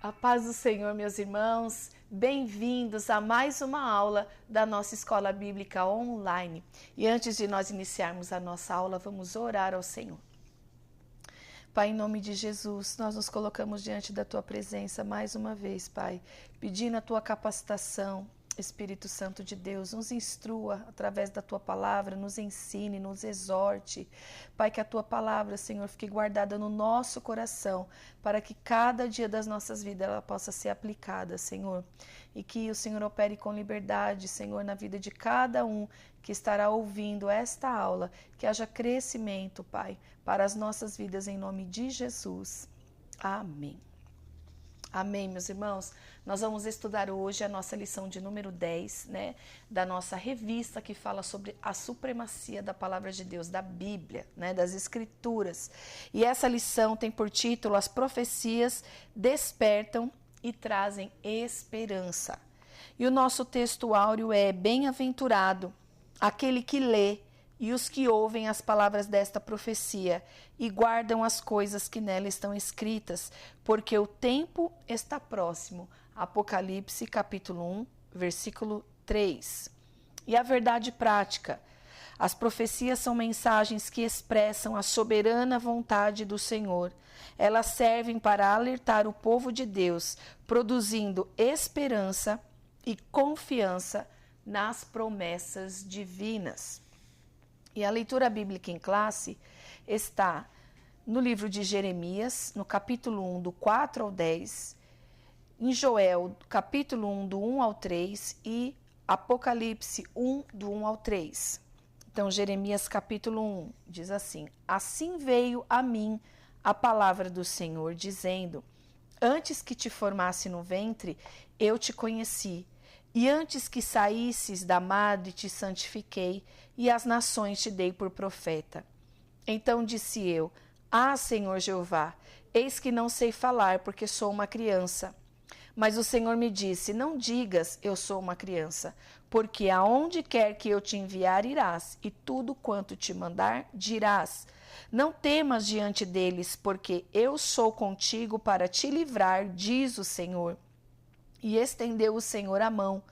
A paz do Senhor, meus irmãos, bem-vindos a mais uma aula da nossa Escola Bíblica Online. E antes de nós iniciarmos a nossa aula, vamos orar ao Senhor. Pai, em nome de Jesus, nós nos colocamos diante da Tua presença mais uma vez, Pai, pedindo a Tua capacitação. Espírito Santo de Deus, nos instrua através da Tua palavra, nos ensine, nos exorte. Pai, que a Tua palavra, Senhor, fique guardada no nosso coração, para que cada dia das nossas vidas ela possa ser aplicada, Senhor. E que o Senhor opere com liberdade, Senhor, na vida de cada um que estará ouvindo esta aula. Que haja crescimento, Pai, para as nossas vidas, em nome de Jesus. Amém. Amém, meus irmãos. Nós vamos estudar hoje a nossa lição de número 10, da nossa revista que fala sobre a supremacia da palavra de Deus, da Bíblia, das Escrituras. E essa lição tem por título: As profecias despertam e trazem esperança. E o nosso texto áureo é: Bem-aventurado aquele que lê e os que ouvem as palavras desta profecia e guardam as coisas que nela estão escritas, porque o tempo está próximo. Apocalipse capítulo 1, versículo 3. E a verdade prática. As profecias são mensagens que expressam a soberana vontade do Senhor. Elas servem para alertar o povo de Deus, produzindo esperança e confiança nas promessas divinas. E a leitura bíblica em classe está no livro de Jeremias, no capítulo 1, do 4 ao 10, em Joel, capítulo 1, do 1 ao 3 e Apocalipse 1, do 1 ao 3. Então, Jeremias, capítulo 1, diz assim: Assim veio a mim a palavra do Senhor, dizendo: Antes que te formasse no ventre, eu te conheci. E antes que saísses da madre te santifiquei, e as nações te dei por profeta. Então disse eu: Ah, Senhor Jeová, eis que não sei falar, porque sou uma criança. Mas o Senhor me disse: Não digas, eu sou uma criança, porque aonde quer que eu te enviar irás, e tudo quanto te mandar dirás. Não temas diante deles, porque eu sou contigo para te livrar, diz o Senhor. E estendeu o Senhor a mão,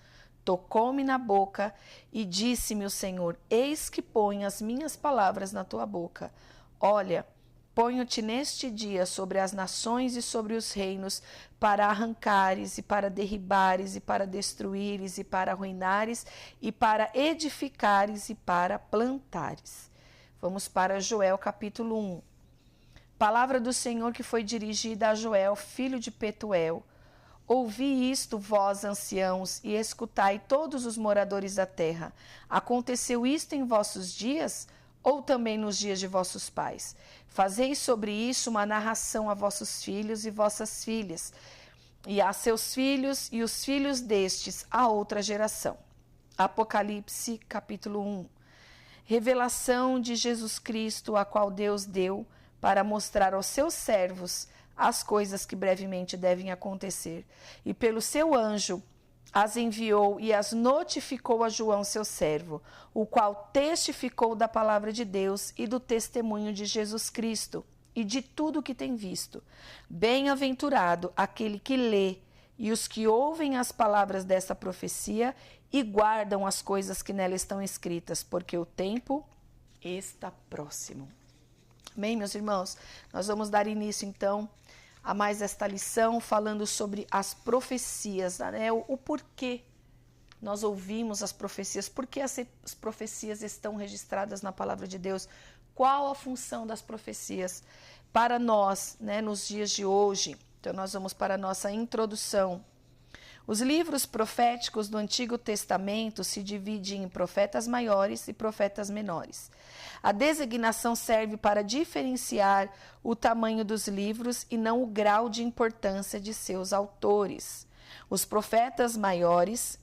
tocou-me na boca e disse-me o Senhor: Eis que ponho as minhas palavras na tua boca. Olha, ponho-te neste dia sobre as nações e sobre os reinos, para arrancares e para derribares e para destruíres e para arruinares e para edificares e para plantares. Vamos para Joel capítulo 1. Palavra do Senhor que foi dirigida a Joel, filho de Petuel. Ouvi isto, vós anciãos, e escutai todos os moradores da terra. Aconteceu isto em vossos dias, ou também nos dias de vossos pais? Fazei sobre isso uma narração a vossos filhos e vossas filhas, e a seus filhos e os filhos destes a outra geração. Apocalipse, capítulo 1. Revelação de Jesus Cristo, a qual Deus deu para mostrar aos seus servos as coisas que brevemente devem acontecer. E pelo seu anjo as enviou e as notificou a João, seu servo, o qual testificou da palavra de Deus e do testemunho de Jesus Cristo e de tudo o que tem visto. Bem-aventurado aquele que lê e os que ouvem as palavras desta profecia e guardam as coisas que nela estão escritas, porque o tempo está próximo. Amém, meus irmãos? Nós vamos dar início, então, a mais esta lição, falando sobre as profecias, o porquê nós ouvimos as profecias, por que as profecias estão registradas na palavra de Deus, qual a função das profecias para nós, nos dias de hoje. Então, nós vamos para a nossa introdução. Os livros proféticos do Antigo Testamento se dividem em profetas maiores e profetas menores. A designação serve para diferenciar o tamanho dos livros e não o grau de importância de seus autores. Os profetas maiores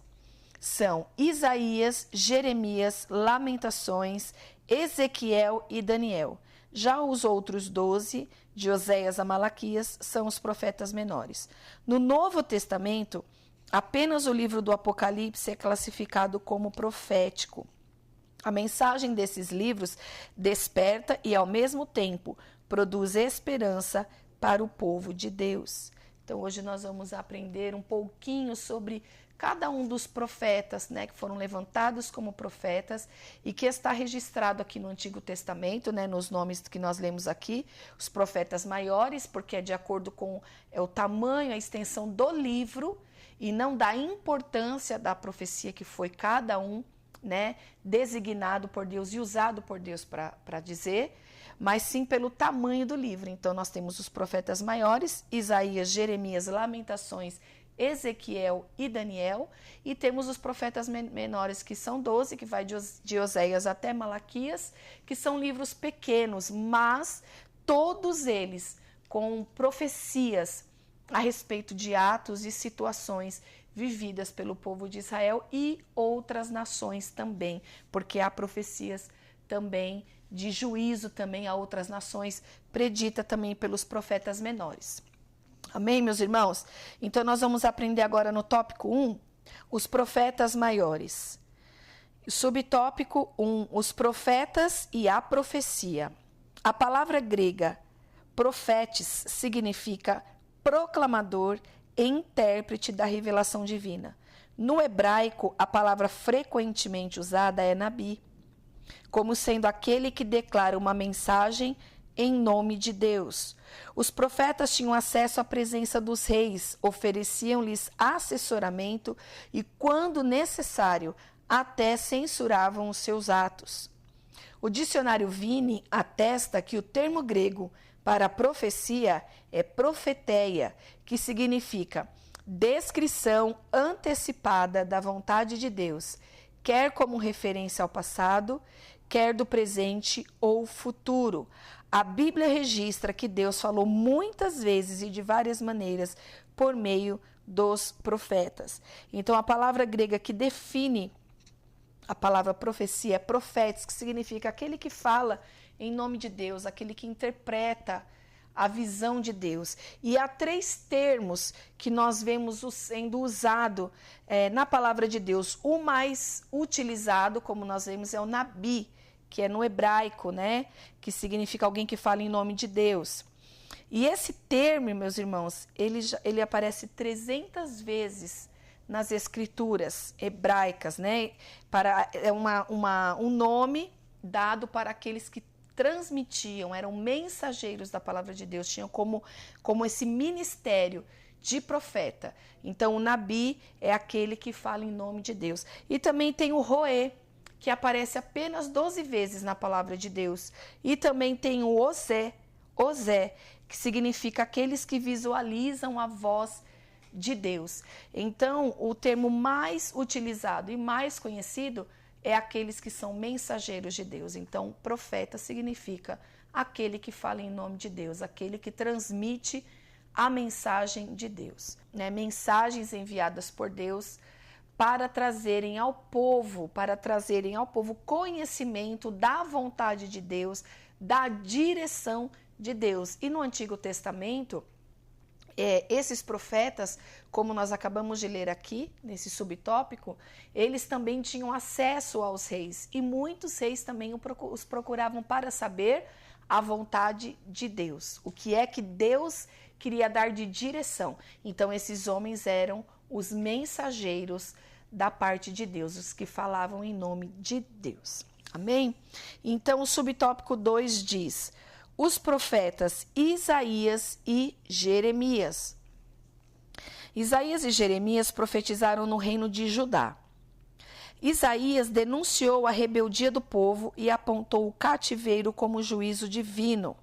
são Isaías, Jeremias, Lamentações, Ezequiel e Daniel. Já os outros 12, de Oséias a Malaquias, são os profetas menores. No Novo Testamento, apenas o livro do Apocalipse é classificado como profético. A mensagem desses livros desperta e, ao mesmo tempo, produz esperança para o povo de Deus. Então hoje nós vamos aprender um pouquinho sobre cada um dos profetas, né, que foram levantados como profetas e que está registrado aqui no Antigo Testamento, né, nos nomes que nós lemos aqui, os profetas maiores, porque é de acordo com o tamanho, a extensão do livro e não da importância da profecia que foi cada um, né, designado por Deus e usado por Deus para dizer, mas sim pelo tamanho do livro. Então nós temos os profetas maiores, Isaías, Jeremias, Lamentações, Ezequiel e Daniel, e temos os profetas menores, que são 12, que vai de Oséias até Malaquias, que são livros pequenos, mas todos eles com profecias a respeito de atos e situações vividas pelo povo de Israel e outras nações também, porque há profecias também de juízo também a outras nações, predita também pelos profetas menores. Amém, meus irmãos? Então, nós vamos aprender agora no tópico 1, os profetas maiores. Subtópico 1, os profetas e a profecia. A palavra grega profetes significa proclamador e intérprete da revelação divina. No hebraico, a palavra frequentemente usada é nabi, como sendo aquele que declara uma mensagem em nome de Deus. Os profetas tinham acesso à presença dos reis, ofereciam-lhes assessoramento e, quando necessário, até censuravam os seus atos. O dicionário Vini atesta que o termo grego para profecia é profeteia, que significa descrição antecipada da vontade de Deus, quer como referência ao passado, quer do presente ou futuro. A Bíblia registra que Deus falou muitas vezes e de várias maneiras por meio dos profetas. Então, a palavra grega que define a palavra profecia é profetes, que significa aquele que fala em nome de Deus, aquele que interpreta a visão de Deus. E há 3 termos que nós vemos sendo usado na palavra de Deus. O mais utilizado, como nós vemos, é o nabi, que é no hebraico, né? Que significa alguém que fala em nome de Deus. E esse termo, meus irmãos, ele aparece 300 vezes nas escrituras hebraicas, né? É um nome dado para aqueles que transmitiam, eram mensageiros da palavra de Deus, tinham como esse ministério de profeta. Então, o nabi é aquele que fala em nome de Deus. E também tem o roê, que aparece apenas 12 vezes na palavra de Deus. E também tem o osé, que significa aqueles que visualizam a voz de Deus. Então, o termo mais utilizado e mais conhecido é aqueles que são mensageiros de Deus. Então, profeta significa aquele que fala em nome de Deus, aquele que transmite a mensagem de Deus, né? Mensagens enviadas por Deus para trazerem ao povo conhecimento da vontade de Deus, da direção de Deus. E no Antigo Testamento, esses profetas, como nós acabamos de ler aqui, nesse subtópico, eles também tinham acesso aos reis. E muitos reis também os procuravam para saber a vontade de Deus. O que é que Deus queria dar de direção. Então, esses homens eram os mensageiros da parte de Deus, os que falavam em nome de Deus. Amém? Então, o subtópico 2 diz: os profetas Isaías e Jeremias. Isaías e Jeremias profetizaram no reino de Judá. Isaías denunciou a rebeldia do povo e apontou o cativeiro como juízo divino.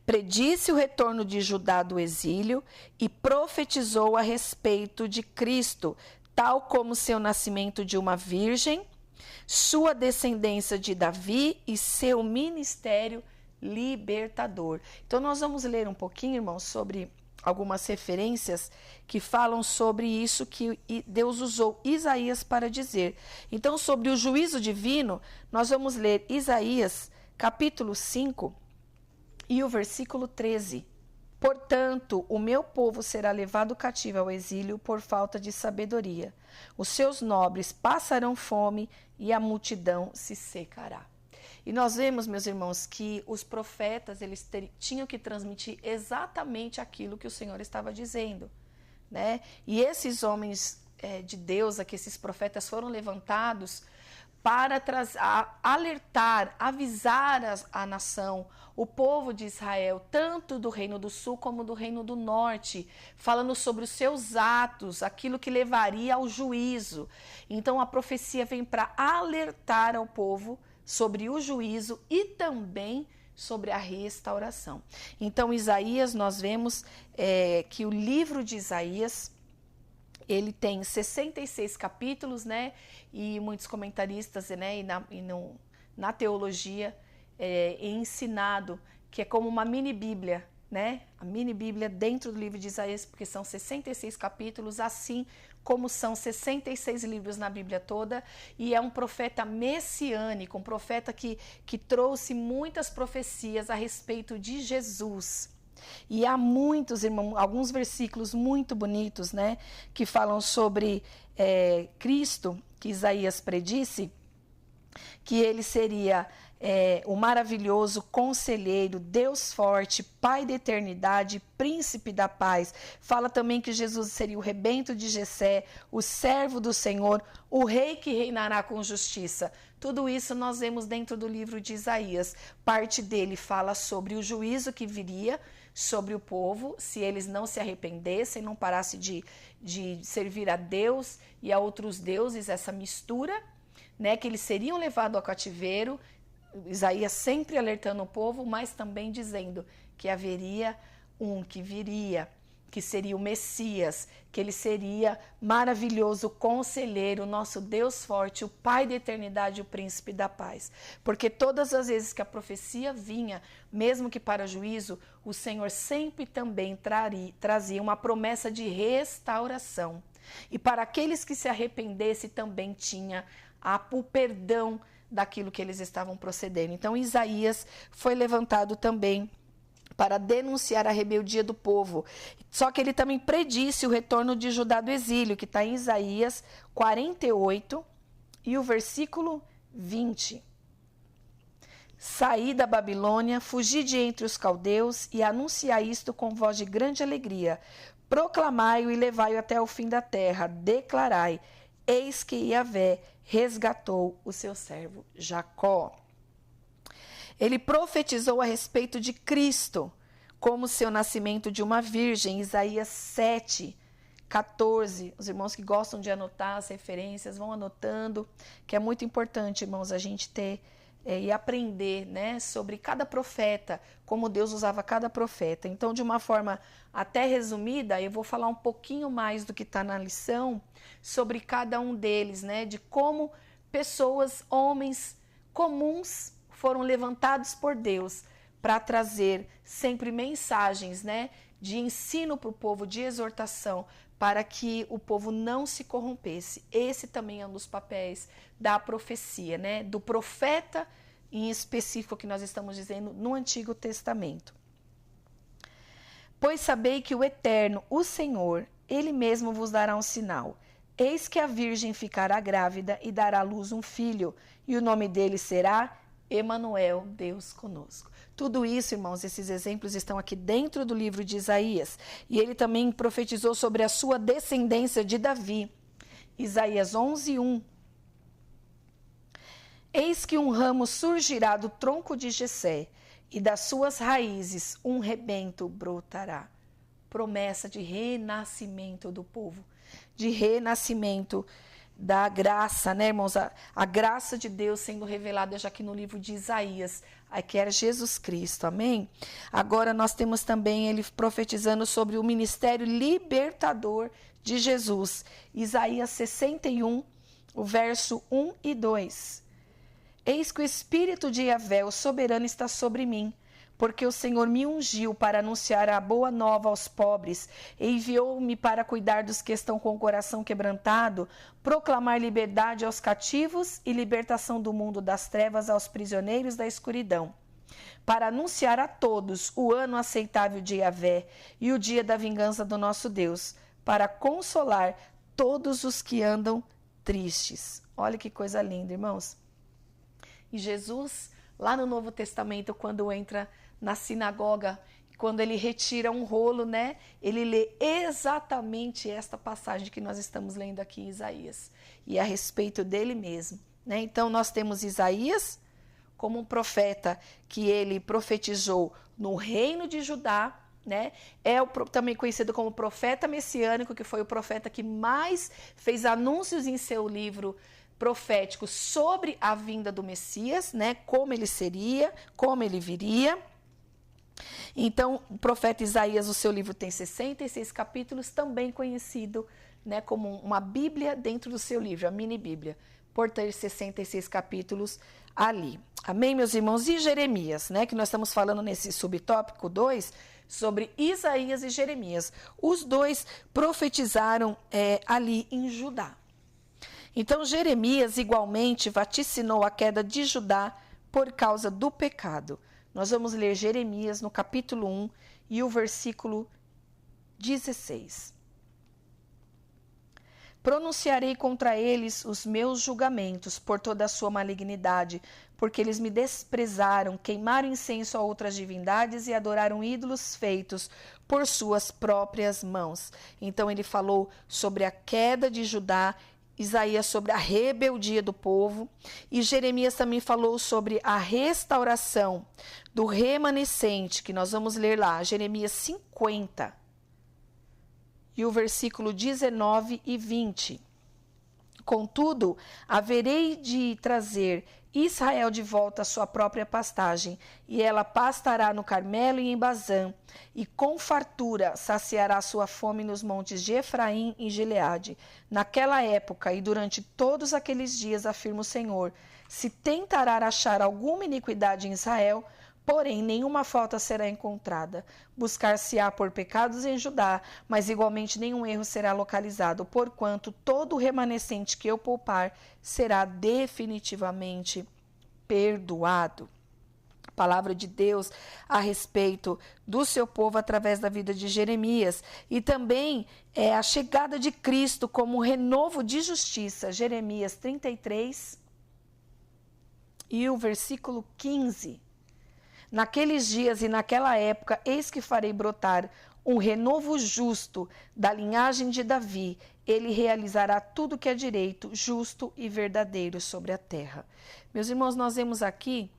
Predisse o retorno de Judá do exílio e profetizou a respeito de Cristo, tal como seu nascimento de uma virgem, sua descendência de Davi e seu ministério libertador. Então, nós vamos ler um pouquinho, irmãos, sobre algumas referências que falam sobre isso que Deus usou Isaías para dizer. Então, sobre o juízo divino, nós vamos ler Isaías, capítulo 5, e o versículo 13. Portanto, o meu povo será levado cativo ao exílio por falta de sabedoria. Os seus nobres passarão fome e a multidão se secará. E nós vemos, meus irmãos, que os profetas, eles tinham que transmitir exatamente aquilo que o Senhor estava dizendo, né? E esses homens de Deus, aqui, esses profetas foram levantados para alertar, avisar a nação, o povo de Israel, tanto do Reino do Sul como do Reino do Norte, falando sobre os seus atos, aquilo que levaria ao juízo. Então a profecia vem para alertar ao povo sobre o juízo e também sobre a restauração. Então Isaías, nós vemos que o livro de Isaías, ele tem 66 capítulos, né? E muitos comentaristas, né? Na teologia ensinado que é como uma mini Bíblia, né? A mini Bíblia dentro do livro de Isaías, porque são 66 capítulos, assim como são 66 livros na Bíblia toda, e é um profeta messiânico, um profeta que trouxe muitas profecias a respeito de Jesus. E há muitos, irmãos, alguns versículos muito bonitos, né, que falam sobre Cristo, que Isaías predisse, que ele seria o maravilhoso conselheiro, Deus forte, Pai da eternidade, príncipe da paz. Fala também que Jesus seria o rebento de Jessé, o servo do Senhor, o rei que reinará com justiça. Tudo isso nós vemos dentro do livro de Isaías. Parte dele fala sobre o juízo que viria sobre o povo, se eles não se arrependessem, não parassem de servir a Deus e a outros deuses, essa mistura, né, que eles seriam levados ao cativeiro. Isaías sempre alertando o povo, mas também dizendo que haveria um que viria, que seria o Messias, que ele seria maravilhoso conselheiro, nosso Deus forte, o Pai da eternidade, o príncipe da paz. Porque todas as vezes que a profecia vinha, mesmo que para juízo, o Senhor sempre também trazia uma promessa de restauração. E para aqueles que se arrependessem também tinha o perdão daquilo que eles estavam procedendo. Então Isaías foi levantado também para denunciar a rebeldia do povo. Só que ele também predisse o retorno de Judá do exílio, que está em Isaías 48 e o versículo 20. Saí da Babilônia, fugi de entre os caldeus e anunciai isto com voz de grande alegria. Proclamai-o e levai-o até o fim da terra. Declarai, eis que Yahvé resgatou o seu servo Jacó. Ele profetizou a respeito de Cristo, como seu nascimento de uma virgem, Isaías 7, 14. Os irmãos que gostam de anotar as referências, vão anotando, que é muito importante, irmãos, a gente ter e aprender, né, sobre cada profeta, como Deus usava cada profeta. Então, de uma forma até resumida, eu vou falar um pouquinho mais do que está na lição, sobre cada um deles, né, de como pessoas, homens comuns, foram levantados por Deus para trazer sempre mensagens, né, de ensino para o povo, de exortação, para que o povo não se corrompesse. Esse também é um dos papéis da profecia, né, do profeta em específico que nós estamos dizendo no Antigo Testamento. Pois sabei que o Eterno, o Senhor, Ele mesmo vos dará um sinal. Eis que a virgem ficará grávida e dará à luz um filho, e o nome dele será Emanuel, Deus conosco. Tudo isso, irmãos, esses exemplos estão aqui dentro do livro de Isaías. E ele também profetizou sobre a sua descendência de Davi. Isaías 11, 1. Eis que um ramo surgirá do tronco de Jessé, e das suas raízes um rebento brotará. Promessa de renascimento do povo, de renascimento da graça, né, irmãos? A graça de Deus sendo revelada já aqui no livro de Isaías, que era Jesus Cristo, amém? Agora nós temos também ele profetizando sobre o ministério libertador de Jesus. Isaías 61, o verso 1 e 2. Eis que o Espírito de Yahvé, o soberano, está sobre mim, porque o Senhor me ungiu para anunciar a boa nova aos pobres, e enviou-me para cuidar dos que estão com o coração quebrantado, proclamar liberdade aos cativos e libertação do mundo das trevas aos prisioneiros da escuridão, para anunciar a todos o ano aceitável de Yahvé e o dia da vingança do nosso Deus, para consolar todos os que andam tristes. Olha que coisa linda, irmãos. E Jesus lá no Novo Testamento, quando entra na sinagoga, quando ele retira um rolo, né? Ele lê exatamente esta passagem que nós estamos lendo aqui em Isaías. E é a respeito dele mesmo, né? Então, nós temos Isaías como um profeta que ele profetizou no reino de Judá, né? Também conhecido como profeta messiânico, que foi o profeta que mais fez anúncios em seu livro profético sobre a vinda do Messias, né? Como ele seria, como ele viria. Então, o profeta Isaías, o seu livro tem 66 capítulos, também conhecido, né, como uma Bíblia dentro do seu livro, a mini Bíblia, por ter 66 capítulos ali. Amém, meus irmãos? E Jeremias, né, que nós estamos falando nesse subtópico 2, sobre Isaías e Jeremias. Os dois profetizaram ali em Judá. Então, Jeremias igualmente vaticinou a queda de Judá por causa do pecado. Nós vamos ler Jeremias no capítulo 1 e o versículo 16. Pronunciarei contra eles os meus julgamentos por toda a sua malignidade, porque eles me desprezaram, queimaram incenso a outras divindades e adoraram ídolos feitos por suas próprias mãos. Então ele falou sobre a queda de Judá, Isaías sobre a rebeldia do povo, e Jeremias também falou sobre a restauração do remanescente, que nós vamos ler lá, Jeremias 50, e o versículo 19 e 20. Contudo, haverei de trazer Israel de volta à sua própria pastagem, e ela pastará no Carmelo e em Bazã, e com fartura saciará sua fome nos montes de Efraim e Gileade. Naquela época e durante todos aqueles dias, afirma o Senhor, se tentará achar alguma iniquidade em Israel, porém nenhuma falta será encontrada. Buscar-se-á por pecados em Judá, mas igualmente nenhum erro será localizado, porquanto todo o remanescente que eu poupar será definitivamente perdoado. Palavra de Deus a respeito do seu povo através da vida de Jeremias, e também a chegada de Cristo como renovo de justiça, Jeremias 33 e o versículo 15. Naqueles dias e naquela época, eis que farei brotar um renovo justo da linhagem de Davi. Ele realizará tudo que é direito, justo e verdadeiro sobre a terra. Meus irmãos, nós vemos aqui,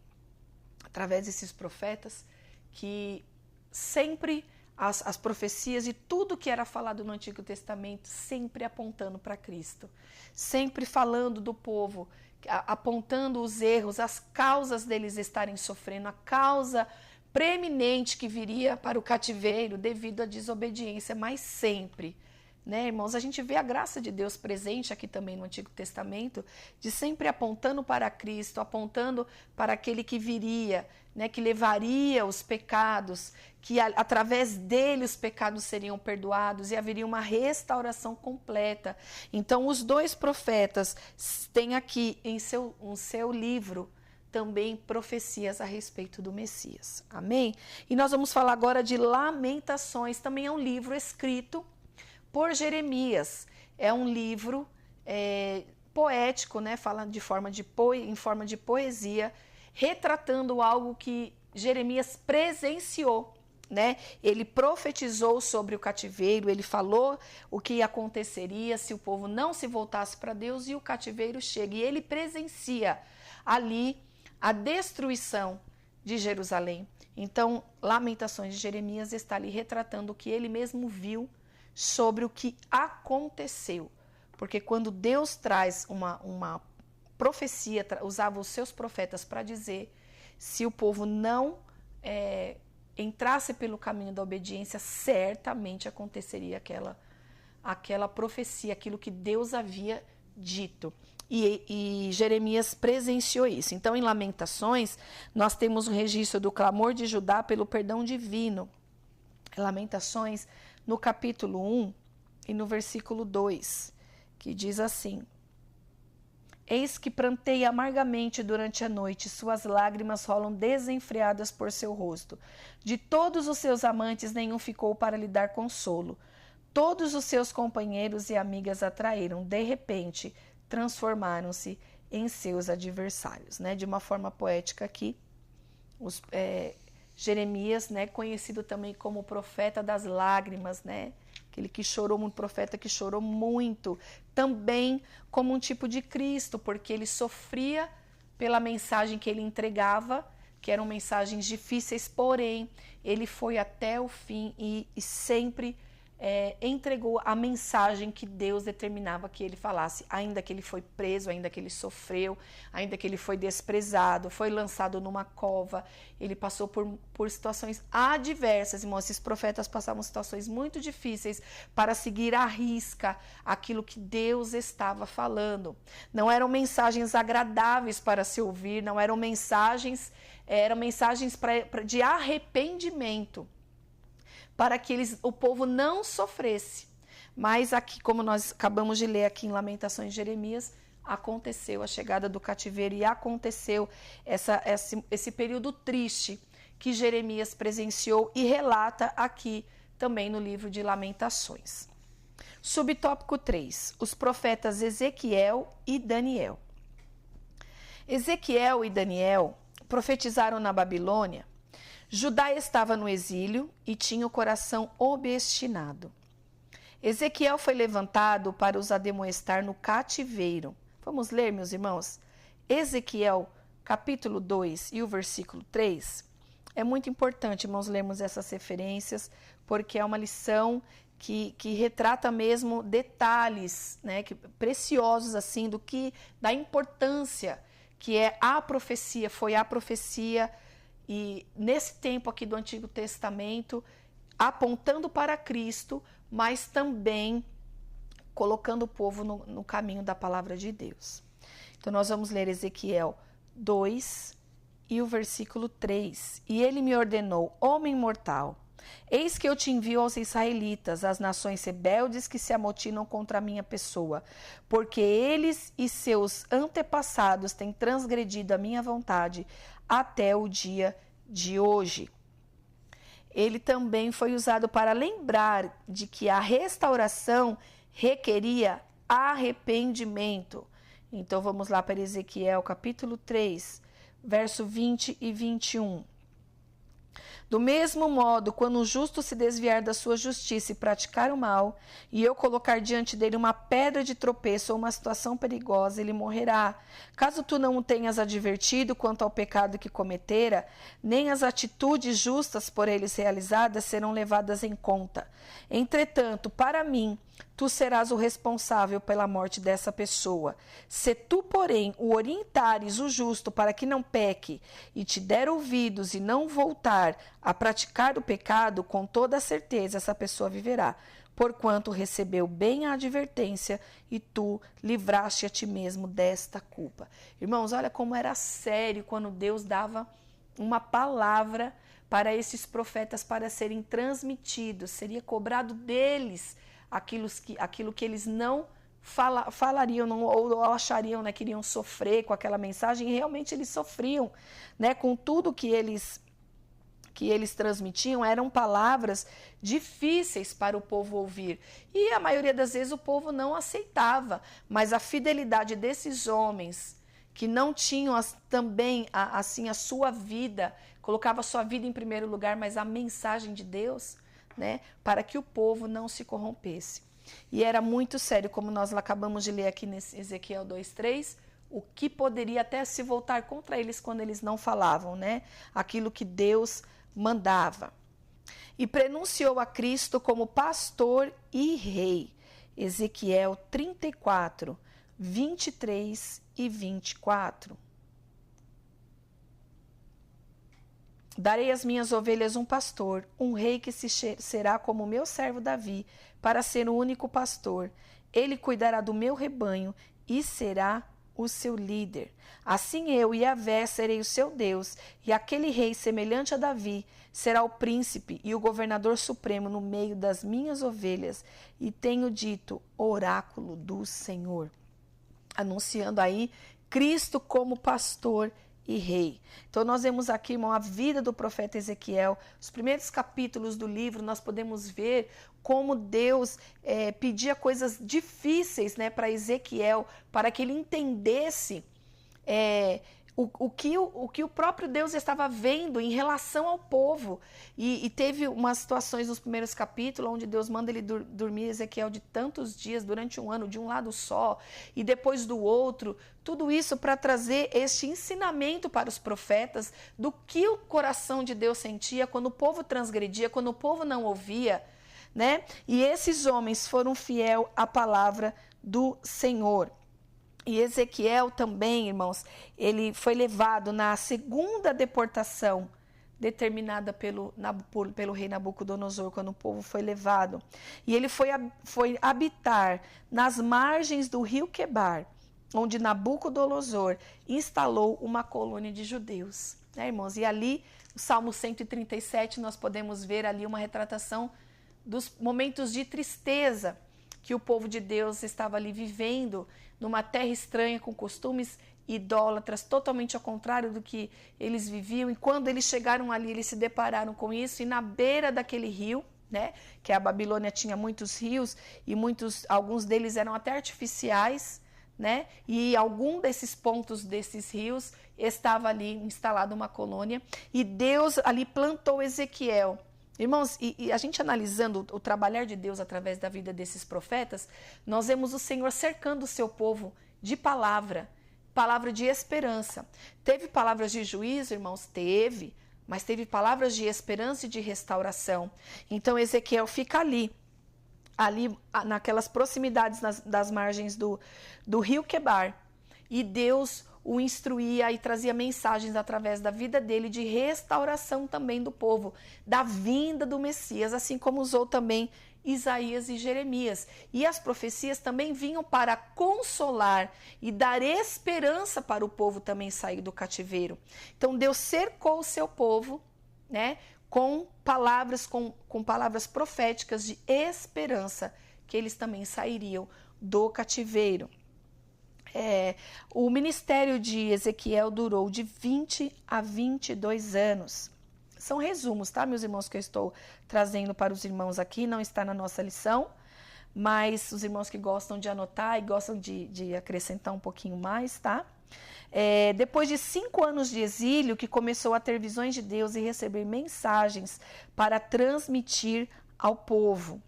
através desses profetas, que sempre as profecias e tudo que era falado no Antigo Testamento, sempre apontando para Cristo, sempre falando do povo, apontando os erros, as causas deles estarem sofrendo, a causa preeminente que viria para o cativeiro devido à desobediência, mas sempre, né, irmãos, a gente vê a graça de Deus presente aqui também no Antigo Testamento, de sempre apontando para Cristo, apontando para aquele que viria, né, que levaria os pecados, que através dele os pecados seriam perdoados e haveria uma restauração completa. Então, os dois profetas têm aqui em seu livro também profecias a respeito do Messias. Amém? E nós vamos falar agora de Lamentações, também é um livro escrito por Jeremias. É um livro poético, né? Fala em forma de poesia, retratando algo que Jeremias presenciou, né? Ele profetizou sobre o cativeiro, ele falou o que aconteceria se o povo não se voltasse para Deus e o cativeiro chega. E ele presencia ali a destruição de Jerusalém. Então, Lamentações de Jeremias está ali retratando o que ele mesmo viu sobre o que aconteceu. Porque quando Deus traz uma profecia, usava os seus profetas para dizer, se o povo não entrasse pelo caminho da obediência, certamente aconteceria aquela profecia, aquilo que Deus havia dito. E Jeremias presenciou isso. Então, em Lamentações, nós temos um registro do clamor de Judá pelo perdão divino. Lamentações, no capítulo 1 e no versículo 2, que diz assim: Eis que prantei amargamente durante a noite, suas lágrimas rolam desenfreadas por seu rosto. De todos os seus amantes, nenhum ficou para lhe dar consolo. Todos os seus companheiros e amigas a traíram. De repente, transformaram-se em seus adversários. Né? De uma forma poética aqui, Jeremias, né, conhecido também como profeta das lágrimas, né, aquele que chorou muito, profeta que chorou muito, também como um tipo de Cristo, porque ele sofria pela mensagem que ele entregava, que eram mensagens difíceis, porém ele foi até o fim e sempre entregou a mensagem que Deus determinava que ele falasse, ainda que ele foi preso, ainda que ele sofreu, ainda que ele foi desprezado, foi lançado numa cova, ele passou por situações adversas, irmãos. Esses profetas passavam situações muito difíceis para seguir à risca aquilo que Deus estava falando. Não eram mensagens agradáveis para se ouvir, não eram mensagens, eram mensagens de arrependimento, para que o povo não sofresse. Mas aqui, como nós acabamos de ler aqui em Lamentações de Jeremias, aconteceu a chegada do cativeiro e aconteceu esse período triste que Jeremias presenciou e relata aqui também no livro de Lamentações. Subtópico 3, os profetas Ezequiel e Daniel. Ezequiel e Daniel profetizaram na Babilônia. Judá estava no exílio e tinha o coração obstinado. Ezequiel foi levantado para os ademoestar no cativeiro. Vamos ler, meus irmãos? Ezequiel, capítulo 2 e o versículo 3. É muito importante, irmãos, lermos essas referências, porque é uma lição que retrata mesmo detalhes, né, preciosos assim, da importância que é a profecia, foi a profecia. E nesse tempo aqui do Antigo Testamento, apontando para Cristo, mas também colocando o povo no caminho da palavra de Deus. Então nós vamos ler Ezequiel 2 e o versículo 3. E ele me ordenou: homem mortal, eis que eu te envio aos israelitas, às nações rebeldes que se amotinam contra a minha pessoa, porque eles e seus antepassados têm transgredido a minha vontade até o dia de hoje. Ele também foi usado para lembrar de que a restauração requeria arrependimento. Então vamos lá para Ezequiel capítulo 3, verso 20 e 21. Do mesmo modo, quando o justo se desviar da sua justiça e praticar o mal, e eu colocar diante dele uma pedra de tropeço ou uma situação perigosa, ele morrerá. Caso tu não o tenhas advertido quanto ao pecado que cometera, nem as atitudes justas por eles realizadas serão levadas em conta. Entretanto, para mim, tu serás o responsável pela morte dessa pessoa. Se tu, porém, o orientares o justo para que não peque, e te der ouvidos e não voltar a praticar o pecado, com toda certeza essa pessoa viverá, porquanto recebeu bem a advertência e tu livraste a ti mesmo desta culpa. Irmãos, olha como era sério quando Deus dava uma palavra para esses profetas para serem transmitidos, seria cobrado deles aquilo que eles não falariam ou achariam, né, que iriam sofrer com aquela mensagem, e realmente eles sofriam, né, com tudo que eles transmitiam. Eram palavras difíceis para o povo ouvir, e a maioria das vezes o povo não aceitava, mas a fidelidade desses homens que não tinham também assim a sua vida, colocava a sua vida em primeiro lugar, mas a mensagem de Deus, né, para que o povo não se corrompesse. E era muito sério, como nós acabamos de ler aqui nesse Ezequiel 2:3, o que poderia até se voltar contra eles quando eles não falavam, né, aquilo que Deus mandava. E prenunciou a Cristo como pastor e rei. Ezequiel 34, 23 e 24. Darei às minhas ovelhas um pastor, um rei que será como o meu servo Davi, para ser o único pastor. Ele cuidará do meu rebanho e será o seu líder. Assim eu, Yahvé, serei o seu Deus, e aquele rei semelhante a Davi será o príncipe e o governador supremo no meio das minhas ovelhas. E tenho dito, oráculo do Senhor. Anunciando aí Cristo como pastor e rei. Então nós vemos aqui, irmão, a vida do profeta Ezequiel. Os primeiros capítulos do livro nós podemos ver como Deus pedia coisas difíceis, né, para Ezequiel, para que ele entendesse o que o próprio Deus estava vendo em relação ao povo. E teve umas situações nos primeiros capítulos onde Deus manda ele dormir, Ezequiel, de tantos dias, durante um ano, de um lado só, e depois do outro. Tudo isso para trazer este ensinamento para os profetas do que o coração de Deus sentia quando o povo transgredia, quando o povo não ouvia, né? E esses homens foram fiéis à palavra do Senhor. E Ezequiel também, irmãos, ele foi levado na segunda deportação determinada pelo rei Nabucodonosor, quando o povo foi levado. E ele foi habitar nas margens do rio Quebar, onde Nabucodonosor instalou uma colônia de judeus. Né, irmãos? E ali, o Salmo 137, nós podemos ver ali uma retratação dos momentos de tristeza que o povo de Deus estava ali vivendo numa terra estranha, com costumes idólatras, totalmente ao contrário do que eles viviam. E quando eles chegaram ali, eles se depararam com isso, e na beira daquele rio, né, que a Babilônia tinha muitos rios, e alguns deles eram até artificiais, né, e algum desses pontos desses rios estava ali instalada uma colônia, e Deus ali plantou Ezequiel. Irmãos, e a gente analisando o trabalhar de Deus através da vida desses profetas, nós vemos o Senhor cercando o seu povo de palavra de esperança. Teve palavras de juízo, irmãos? Teve, mas teve palavras de esperança e de restauração. Então Ezequiel fica ali naquelas proximidades das margens do rio Quebar, e Deus o instruía e trazia mensagens através da vida dele de restauração também do povo, da vinda do Messias, assim como usou também Isaías e Jeremias. E as profecias também vinham para consolar e dar esperança para o povo também sair do cativeiro. Então Deus cercou o seu povo, né, com palavras proféticas de esperança, que eles também sairiam do cativeiro. O ministério de Ezequiel durou de 20 a 22 anos. São resumos, tá, meus irmãos, que eu estou trazendo para os irmãos aqui, não está na nossa lição, mas os irmãos que gostam de anotar e gostam de acrescentar um pouquinho mais, tá? Depois de 5 anos de exílio, que começou a ter visões de Deus e receber mensagens para transmitir ao povo.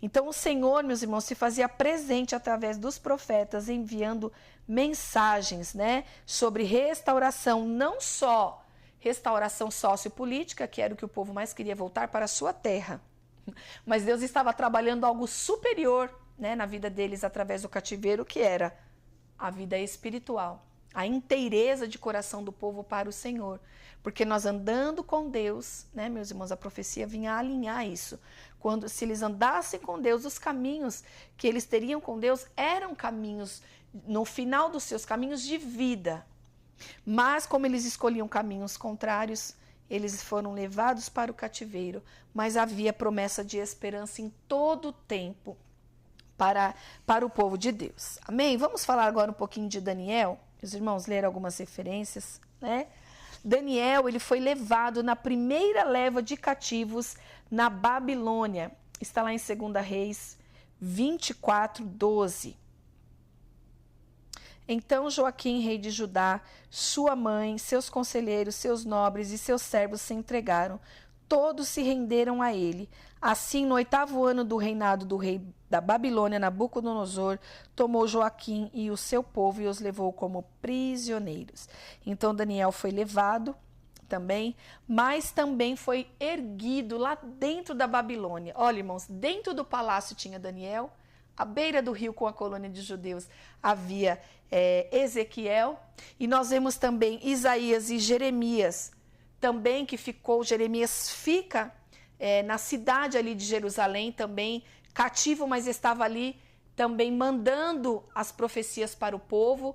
Então o Senhor, meus irmãos, se fazia presente através dos profetas, enviando mensagens, né, sobre restauração, não só restauração sociopolítica, que era o que o povo mais queria, voltar para a sua terra, mas Deus estava trabalhando algo superior, né, na vida deles através do cativeiro, que era a vida espiritual, a inteireza de coração do povo para o Senhor. Porque nós andando com Deus, né, meus irmãos, a profecia vinha a alinhar isso. Se eles andassem com Deus, os caminhos que eles teriam com Deus eram caminhos, no final dos seus caminhos de vida. Mas como eles escolhiam caminhos contrários, eles foram levados para o cativeiro. Mas havia promessa de esperança em todo o tempo para o povo de Deus. Amém? Vamos falar agora um pouquinho de Daniel. Os irmãos leram algumas referências, né? Daniel, ele foi levado na primeira leva de cativos na Babilônia. Está lá em 2 Reis 24, 12. Então Joaquim, rei de Judá, sua mãe, seus conselheiros, seus nobres e seus servos se entregaram. Todos se renderam a ele. Assim, no 8º ano do reinado do rei da Babilônia, Nabucodonosor, tomou Joaquim e o seu povo e os levou como prisioneiros. Então Daniel foi levado também, mas também foi erguido lá dentro da Babilônia. Olha, irmãos, dentro do palácio tinha Daniel, à beira do rio com a colônia de judeus havia Ezequiel, e nós vemos também Isaías e Jeremias, também Jeremias fica na cidade ali de Jerusalém, também cativo, mas estava ali também mandando as profecias para o povo,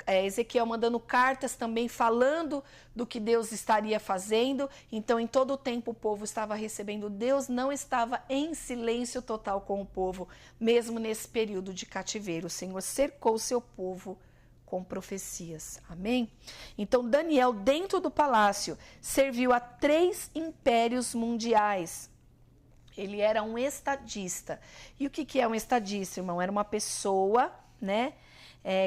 Ezequiel mandando cartas também falando do que Deus estaria fazendo. Então, em todo o tempo o povo estava recebendo. Deus não estava em silêncio total com o povo, mesmo nesse período de cativeiro. O Senhor cercou o seu povo com profecias. Amém? Então, Daniel, dentro do palácio, serviu a 3 impérios mundiais. Ele era um estadista. E o que é um estadista, irmão? Era uma pessoa, né,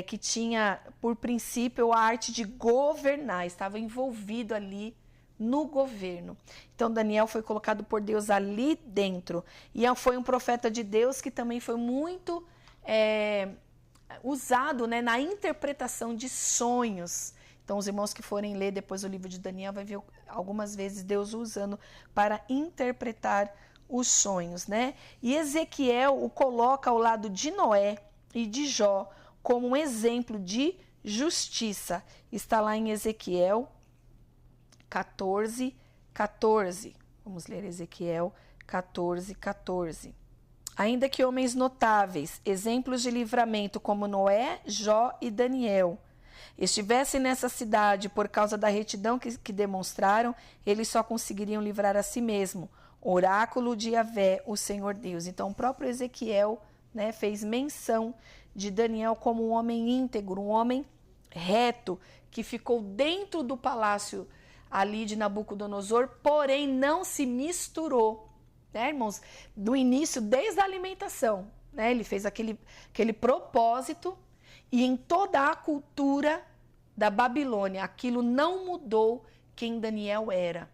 que tinha por princípio a arte de governar, estava envolvido ali no governo. Então Daniel foi colocado por Deus ali dentro, e foi um profeta de Deus que também foi muito usado, né, na interpretação de sonhos. Então os irmãos que forem ler depois o livro de Daniel vai ver algumas vezes Deus usando para interpretar os sonhos, né? E Ezequiel o coloca ao lado de Noé e de Jó como um exemplo de justiça. Está lá em Ezequiel 14:14. Vamos ler Ezequiel 14:14. Ainda que homens notáveis, exemplos de livramento como Noé, Jó e Daniel, estivessem nessa cidade por causa da retidão que demonstraram, eles só conseguiriam livrar a si mesmo. Oráculo de Yahvé, o Senhor Deus. Então, o próprio Ezequiel, né, fez menção de Daniel como um homem íntegro, um homem reto, que ficou dentro do palácio ali de Nabucodonosor, porém não se misturou, né, irmãos? Do início, desde a alimentação, né, ele fez aquele propósito, e em toda a cultura da Babilônia, aquilo não mudou quem Daniel era.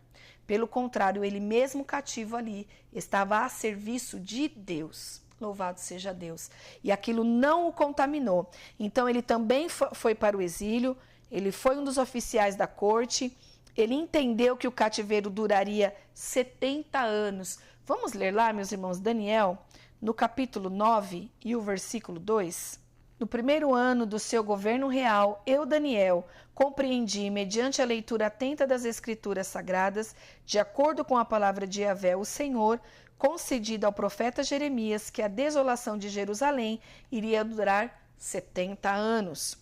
Pelo contrário, ele mesmo cativo ali, estava a serviço de Deus. Louvado seja Deus. E aquilo não o contaminou. Então, ele também foi para o exílio, ele foi um dos oficiais da corte, ele entendeu que o cativeiro duraria 70 anos. Vamos ler lá, meus irmãos, Daniel, no capítulo 9 e o versículo 2. No primeiro ano do seu governo real, eu, Daniel, compreendi, mediante a leitura atenta das Escrituras Sagradas, de acordo com a palavra de Yahvé, o Senhor, concedida ao profeta Jeremias, que a desolação de Jerusalém iria durar 70 anos.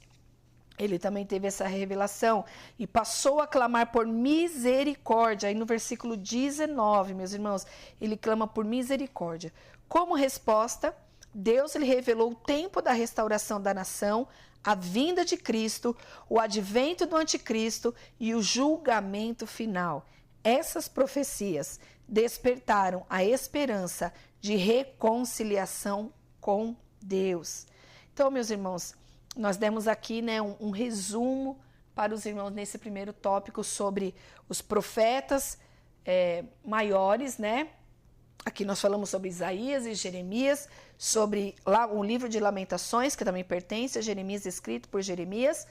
Ele também teve essa revelação e passou a clamar por misericórdia. Aí no versículo 19, meus irmãos, ele clama por misericórdia. Como resposta, Deus lhe revelou o tempo da restauração da nação, a vinda de Cristo, o advento do anticristo e o julgamento final. Essas profecias despertaram a esperança de reconciliação com Deus. Então, meus irmãos, nós demos aqui, né, um resumo para os irmãos nesse primeiro tópico sobre os profetas maiores, né? Aqui nós falamos sobre Isaías e Jeremias, sobre lá o livro de Lamentações, que também pertence a Jeremias, escrito por Jeremias,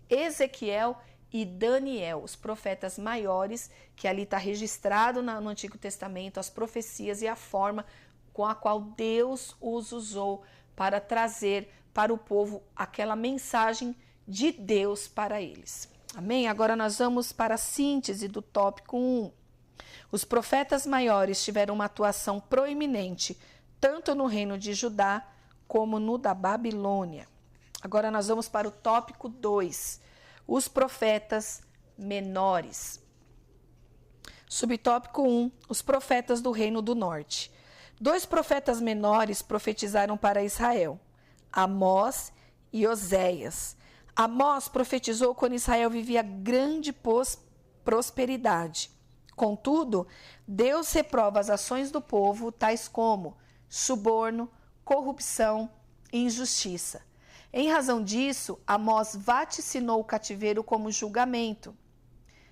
Ezequiel e Daniel, os profetas maiores, que ali está registrado no Antigo Testamento, as profecias e a forma com a qual Deus os usou para trazer para o povo aquela mensagem de Deus para eles. Amém? Agora nós vamos para a síntese do tópico 1. Os profetas maiores tiveram uma atuação proeminente, tanto no reino de Judá como no da Babilônia. Agora nós vamos para o tópico 2, os profetas menores. Subtópico 1, os profetas do reino do norte. 2 profetas menores profetizaram para Israel, Amós e Oséias. Amós profetizou quando Israel vivia grande prosperidade. Contudo, Deus reprova as ações do povo, tais como suborno, corrupção e injustiça. Em razão disso, Amós vaticinou o cativeiro como julgamento.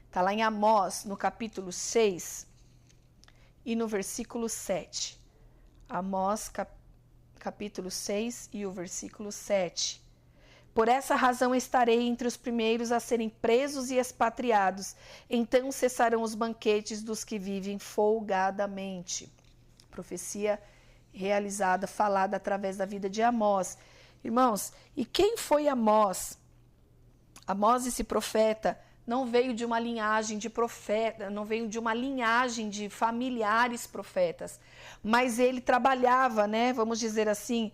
Está lá em Amós, no capítulo 6 e no versículo 7. Amós, capítulo 6 e o versículo 7. Por essa razão estarei entre os primeiros a serem presos e expatriados. Então cessarão os banquetes dos que vivem folgadamente. Profecia realizada, falada através da vida de Amós. Irmãos, e quem foi Amós? Amós, esse profeta, não veio de uma linhagem de profeta, não veio de uma linhagem de familiares profetas, mas ele trabalhava, né, vamos dizer assim,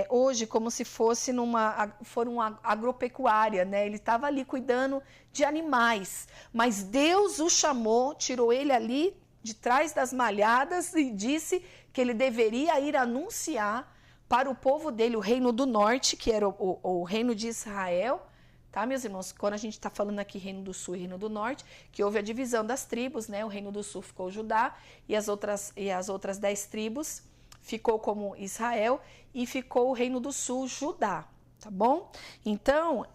hoje como se fosse uma agropecuária, né? Ele estava ali cuidando de animais, mas Deus o chamou, tirou ele ali de trás das malhadas e disse que ele deveria ir anunciar para o povo dele o reino do norte, que era o reino de Israel, tá, meus irmãos? Quando a gente está falando aqui reino do sul e reino do norte, que houve a divisão das tribos, né? O reino do sul ficou Judá e as outras 10 tribos ficou como Israel e ficou o reino do sul, Judá, tá bom? Então,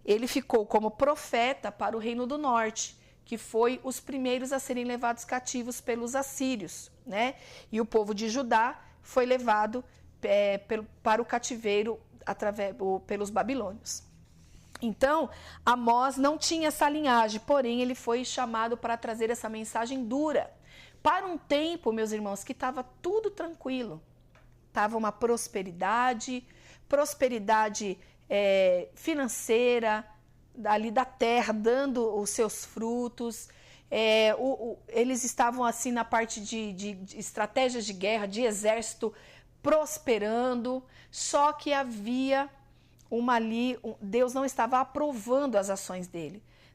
ele ficou como profeta para o Reino do Norte, que foi os primeiros a serem levados cativos pelos assírios, né? E o povo de Judá foi levado para o cativeiro pelos babilônios. Então, Amós não tinha essa linhagem, porém ele foi chamado para trazer essa mensagem dura. Para um tempo, meus irmãos, que estava tudo tranquilo. Estava uma prosperidade financeira, ali da terra, dando os seus frutos. Eles estavam assim na parte de estratégias de guerra, de exército, prosperando, só que havia Deus não estava aprovando as ações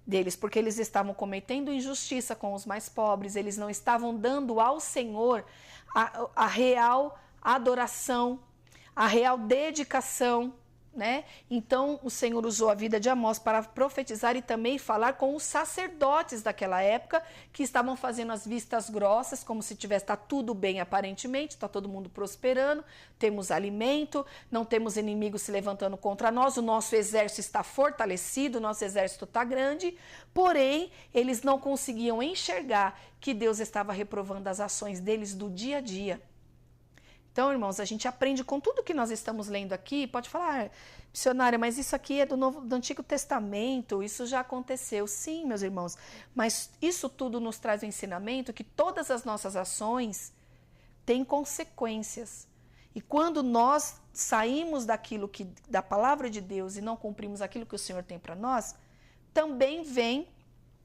deles, porque eles estavam cometendo injustiça com os mais pobres, eles não estavam dando ao Senhor a real adoração, a real dedicação, né? Então o Senhor usou a vida de Amós para profetizar e também falar com os sacerdotes daquela época, que estavam fazendo as vistas grossas, como se tivesse, está tudo bem aparentemente, está todo mundo prosperando, temos alimento, não temos inimigos se levantando contra nós, o nosso exército está fortalecido, o nosso exército está grande, porém eles não conseguiam enxergar que Deus estava reprovando as ações deles do dia a dia. Então, irmãos, a gente aprende com tudo que nós estamos lendo aqui. Pode falar, missionária, mas isso aqui é do Antigo Testamento, isso já aconteceu. Sim, meus irmãos, mas isso tudo nos traz o ensinamento que todas as nossas ações têm consequências. E quando nós saímos da palavra de Deus e não cumprimos aquilo que o Senhor tem para nós, também vem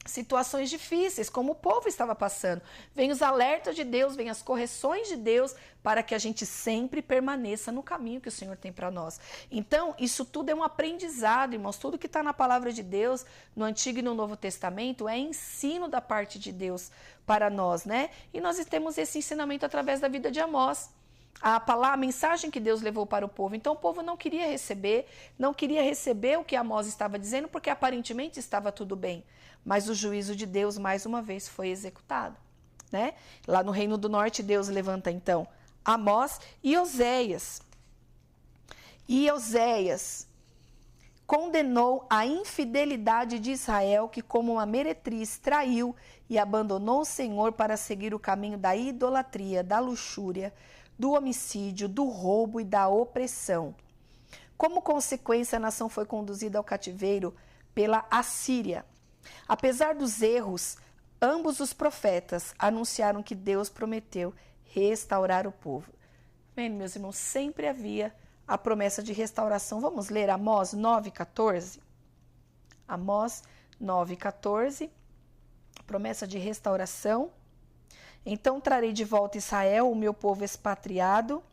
situações difíceis, como o povo estava passando. Vem os alertas de Deus, vem as correções de Deus, para que a gente sempre permaneça no caminho que o Senhor tem para nós. Então, isso tudo é um aprendizado, irmãos. Tudo que está na palavra de Deus, no Antigo e no Novo Testamento, é ensino da parte de Deus para nós, né? E nós temos esse ensinamento através da vida de Amós. A mensagem que Deus levou para o povo. Então o povo não queria receber o que Amós estava dizendo, porque aparentemente estava tudo bem. Mas o juízo de Deus, mais uma vez, foi executado, né? Lá no Reino do Norte, Deus levanta então Amós e Oséias. E Oséias condenou a infidelidade de Israel, que como uma meretriz traiu e abandonou o Senhor para seguir o caminho da idolatria, da luxúria, do homicídio, do roubo e da opressão. Como consequência, a nação foi conduzida ao cativeiro pela Assíria. Apesar dos erros, ambos os profetas anunciaram que Deus prometeu restaurar o povo. Bem, meus irmãos, sempre havia a promessa de restauração. Vamos ler Amós 9,14? Amós 9,14, promessa de restauração. Então trarei de volta Israel, o meu povo expatriado,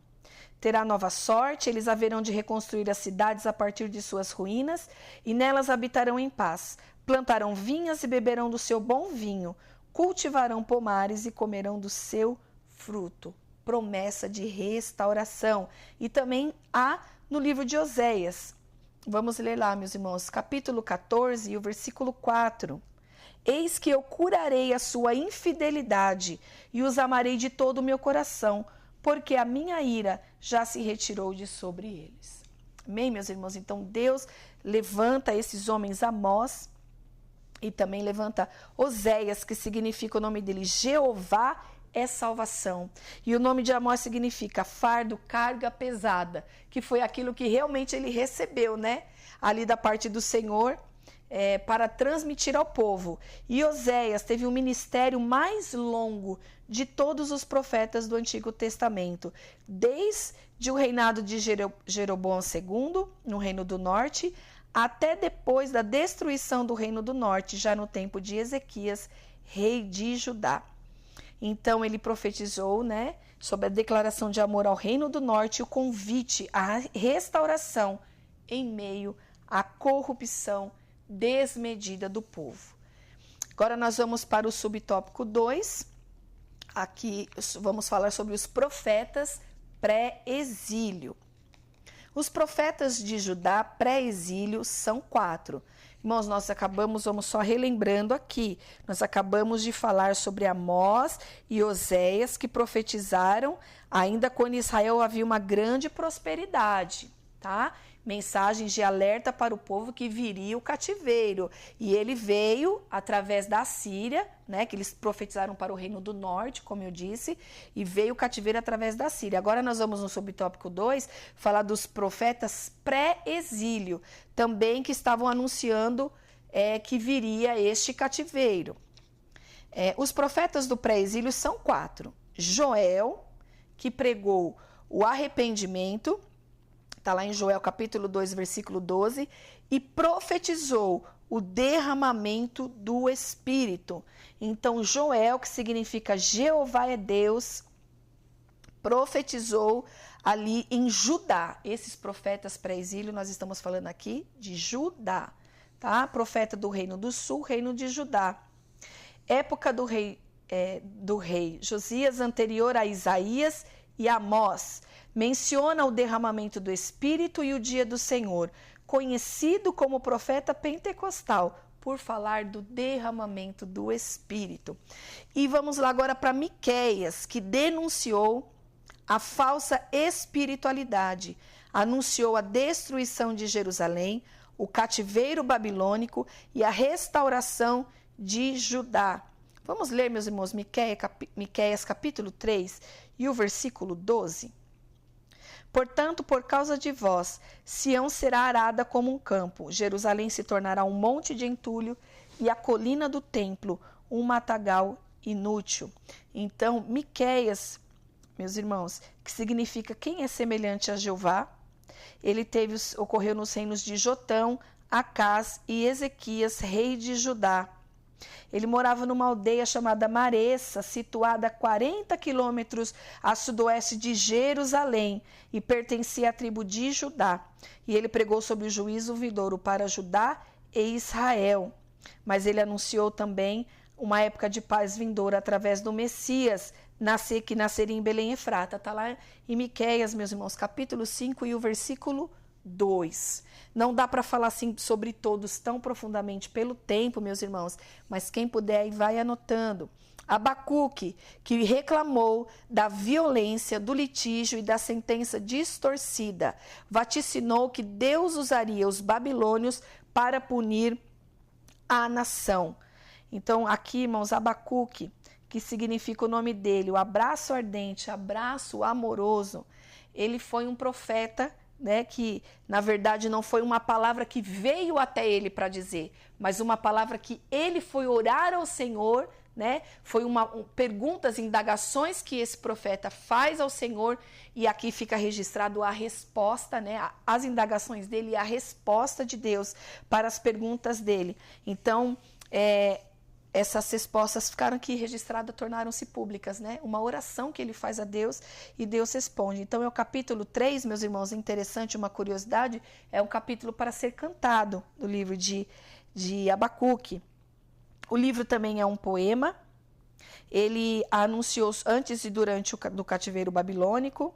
terá nova sorte, eles haverão de reconstruir as cidades a partir de suas ruínas, e nelas habitarão em paz. Plantarão vinhas e beberão do seu bom vinho, cultivarão pomares e comerão do seu fruto. Promessa de restauração. E também há no livro de Oséias. Vamos ler lá, meus irmãos, capítulo 14 e o versículo 4. Eis que eu curarei a sua infidelidade e os amarei de todo o meu coração, porque a minha ira já se retirou de sobre eles. Amém, meus irmãos? Então Deus levanta esses homens Amós e também levanta Oséias, que significa o nome dele, Jeová é salvação. E o nome de Amós significa fardo, carga pesada, que foi aquilo que realmente ele recebeu, né? Ali da parte do Senhor, para transmitir ao povo. E Oséias teve um ministério mais longo de todos os profetas do Antigo Testamento, desde o reinado de Jeroboão II, no Reino do Norte, até depois da destruição do Reino do Norte, já no tempo de Ezequias, rei de Judá. Então ele profetizou, né, sobre a declaração de amor ao Reino do Norte e o convite à restauração em meio à corrupção desmedida do povo. Agora nós vamos para o subtópico 2. Aqui vamos falar sobre os profetas pré-exílio. Os profetas de Judá pré-exílio são 4. Irmãos, vamos só relembrando aqui, nós acabamos de falar sobre Amós e Oséias, que profetizaram ainda quando Israel havia uma grande prosperidade, tá? mensagens de alerta para o povo que viria o cativeiro. E ele veio através da Síria, né, que eles profetizaram para o reino do norte, como eu disse, e veio o cativeiro através da Síria. Agora nós vamos no subtópico 2 falar dos profetas pré-exílio, também que estavam anunciando que viria este cativeiro. Os profetas do pré-exílio são 4. Joel, que pregou o arrependimento, está lá em Joel capítulo 2, versículo 12, e profetizou o derramamento do Espírito. Então, Joel, que significa Jeová é Deus, profetizou ali em Judá. Esses profetas pré-exílio, nós estamos falando aqui de Judá, tá? Profeta do reino do sul, reino de Judá. Época do rei Josias, anterior a Isaías e Amós, menciona o derramamento do Espírito e o dia do Senhor, conhecido como profeta pentecostal, por falar do derramamento do Espírito. E vamos lá agora para Miqueias, que denunciou a falsa espiritualidade, anunciou a destruição de Jerusalém, o cativeiro babilônico e a restauração de Judá. Vamos ler, meus irmãos, Miqueias capítulo 3 e o versículo 12. Portanto, por causa de vós, Sião será arada como um campo, Jerusalém se tornará um monte de entulho e a colina do templo um matagal inútil. Então, Miqueias, meus irmãos, que significa quem é semelhante a Jeová, ele ocorreu nos reinos de Jotão, Acás e Ezequias, rei de Judá. Ele morava numa aldeia chamada Maressa, situada a 40 quilômetros a sudoeste de Jerusalém, e pertencia à tribo de Judá. E ele pregou sobre o juízo vindouro para Judá e Israel. Mas ele anunciou também uma época de paz vindoura através do Messias, que nasceria em Belém Efrata. Está lá em Miqueias, meus irmãos, capítulo 5 e o versículo 2. Não dá para falar assim sobre todos tão profundamente pelo tempo, meus irmãos, mas quem puder aí vai anotando. Abacuque, que reclamou da violência, do litígio e da sentença distorcida, vaticinou que Deus usaria os babilônios para punir a nação. Então, aqui, irmãos, Abacuque, que significa o nome dele, o abraço ardente, abraço amoroso, ele foi um profeta, né, que na verdade não foi uma palavra que veio até ele para dizer, mas uma palavra que ele foi orar ao Senhor, né? Foi perguntas, indagações que esse profeta faz ao Senhor, e aqui fica registrado a resposta, né? As indagações dele e a resposta de Deus para as perguntas dele. Então, essas respostas ficaram aqui registradas, tornaram-se públicas, né? Uma oração que ele faz a Deus e Deus responde. Então, é o capítulo 3, meus irmãos, interessante, uma curiosidade, é um capítulo para ser cantado do livro de Abacuque. O livro também é um poema, ele anunciou antes e durante o cativeiro babilônico.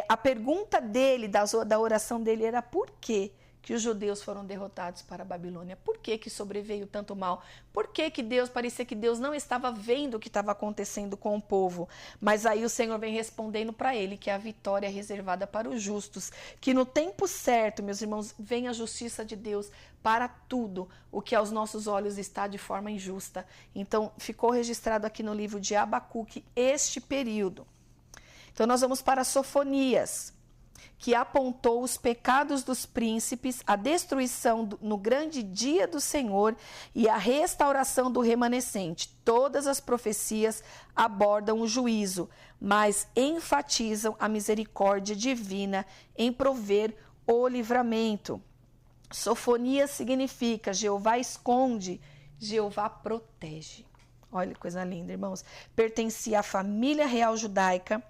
A pergunta dele, da oração dele, era por quê que os judeus foram derrotados para a Babilônia? Por que sobreveio tanto mal? Por que parecia que Deus não estava vendo o que estava acontecendo com o povo? Mas aí o Senhor vem respondendo para ele que a vitória é reservada para os justos, que no tempo certo, meus irmãos, vem a justiça de Deus para tudo o que aos nossos olhos está de forma injusta. Então, ficou registrado aqui no livro de Abacuque este período. Então, nós vamos para Sofonias, que apontou os pecados dos príncipes, a destruição no grande dia do Senhor e a restauração do remanescente. Todas as profecias abordam o juízo, mas enfatizam a misericórdia divina em prover o livramento. Sofonias significa Jeová esconde, Jeová protege. Olha que coisa linda, irmãos. Pertencia à família real judaica.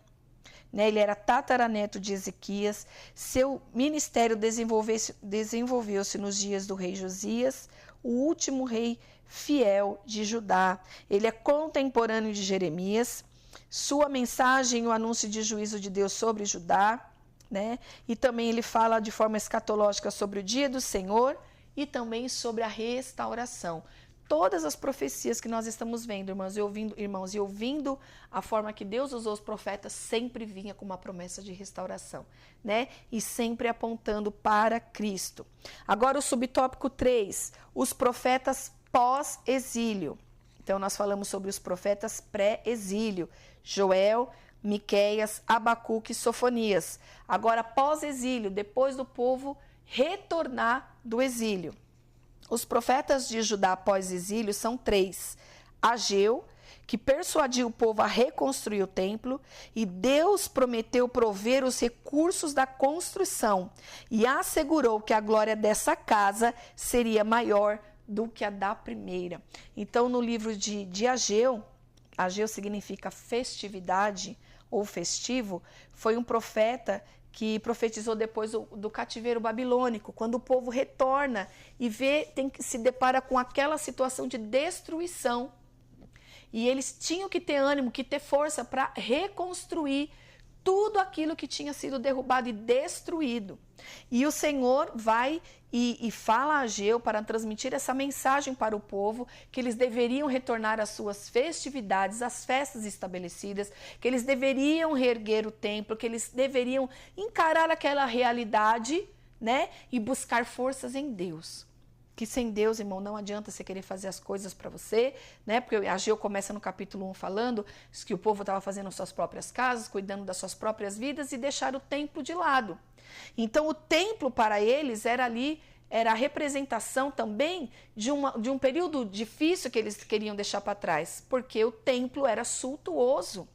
Ele era tataraneto de Ezequias. Seu ministério desenvolveu-se nos dias do rei Josias, o último rei fiel de Judá. Ele é contemporâneo de Jeremias. Sua mensagem, o anúncio de juízo de Deus sobre Judá, né? E também ele fala de forma escatológica sobre o dia do Senhor e também sobre a restauração. todas as profecias que nós estamos vendo, irmãos, e ouvindo a forma que Deus usou os profetas, sempre vinha com uma promessa de restauração, né? E sempre apontando para Cristo. Agora o subtópico 3, os profetas pós-exílio. Então nós falamos sobre os profetas pré-exílio, Joel, Miqueias, Abacuque e Sofonias. Agora pós-exílio, depois do povo retornar do exílio. Os profetas de Judá pós-exílio são 3. Ageu, que persuadiu o povo a reconstruir o templo, e Deus prometeu prover os recursos da construção e assegurou que a glória dessa casa seria maior do que a da primeira. Então, no livro de Ageu, Ageu significa festividade ou festivo, foi um profeta que profetizou depois do cativeiro babilônico, quando o povo retorna e se depara com aquela situação de destruição. E eles tinham que ter ânimo, que ter força para reconstruir tudo aquilo que tinha sido derrubado e destruído. E o Senhor vai e fala a Ageu para transmitir essa mensagem para o povo, que eles deveriam retornar às suas festividades, às festas estabelecidas, que eles deveriam reerguer o templo, que eles deveriam encarar aquela realidade, né, e buscar forças em Deus. Que sem Deus, irmão, não adianta você querer fazer as coisas para você, né? Porque Ageu começa no capítulo 1 falando que o povo estava fazendo suas próprias casas, cuidando das suas próprias vidas e deixaram o templo de lado. Então, o templo para eles era a representação também de um período difícil que eles queriam deixar para trás, porque o templo era suntuoso.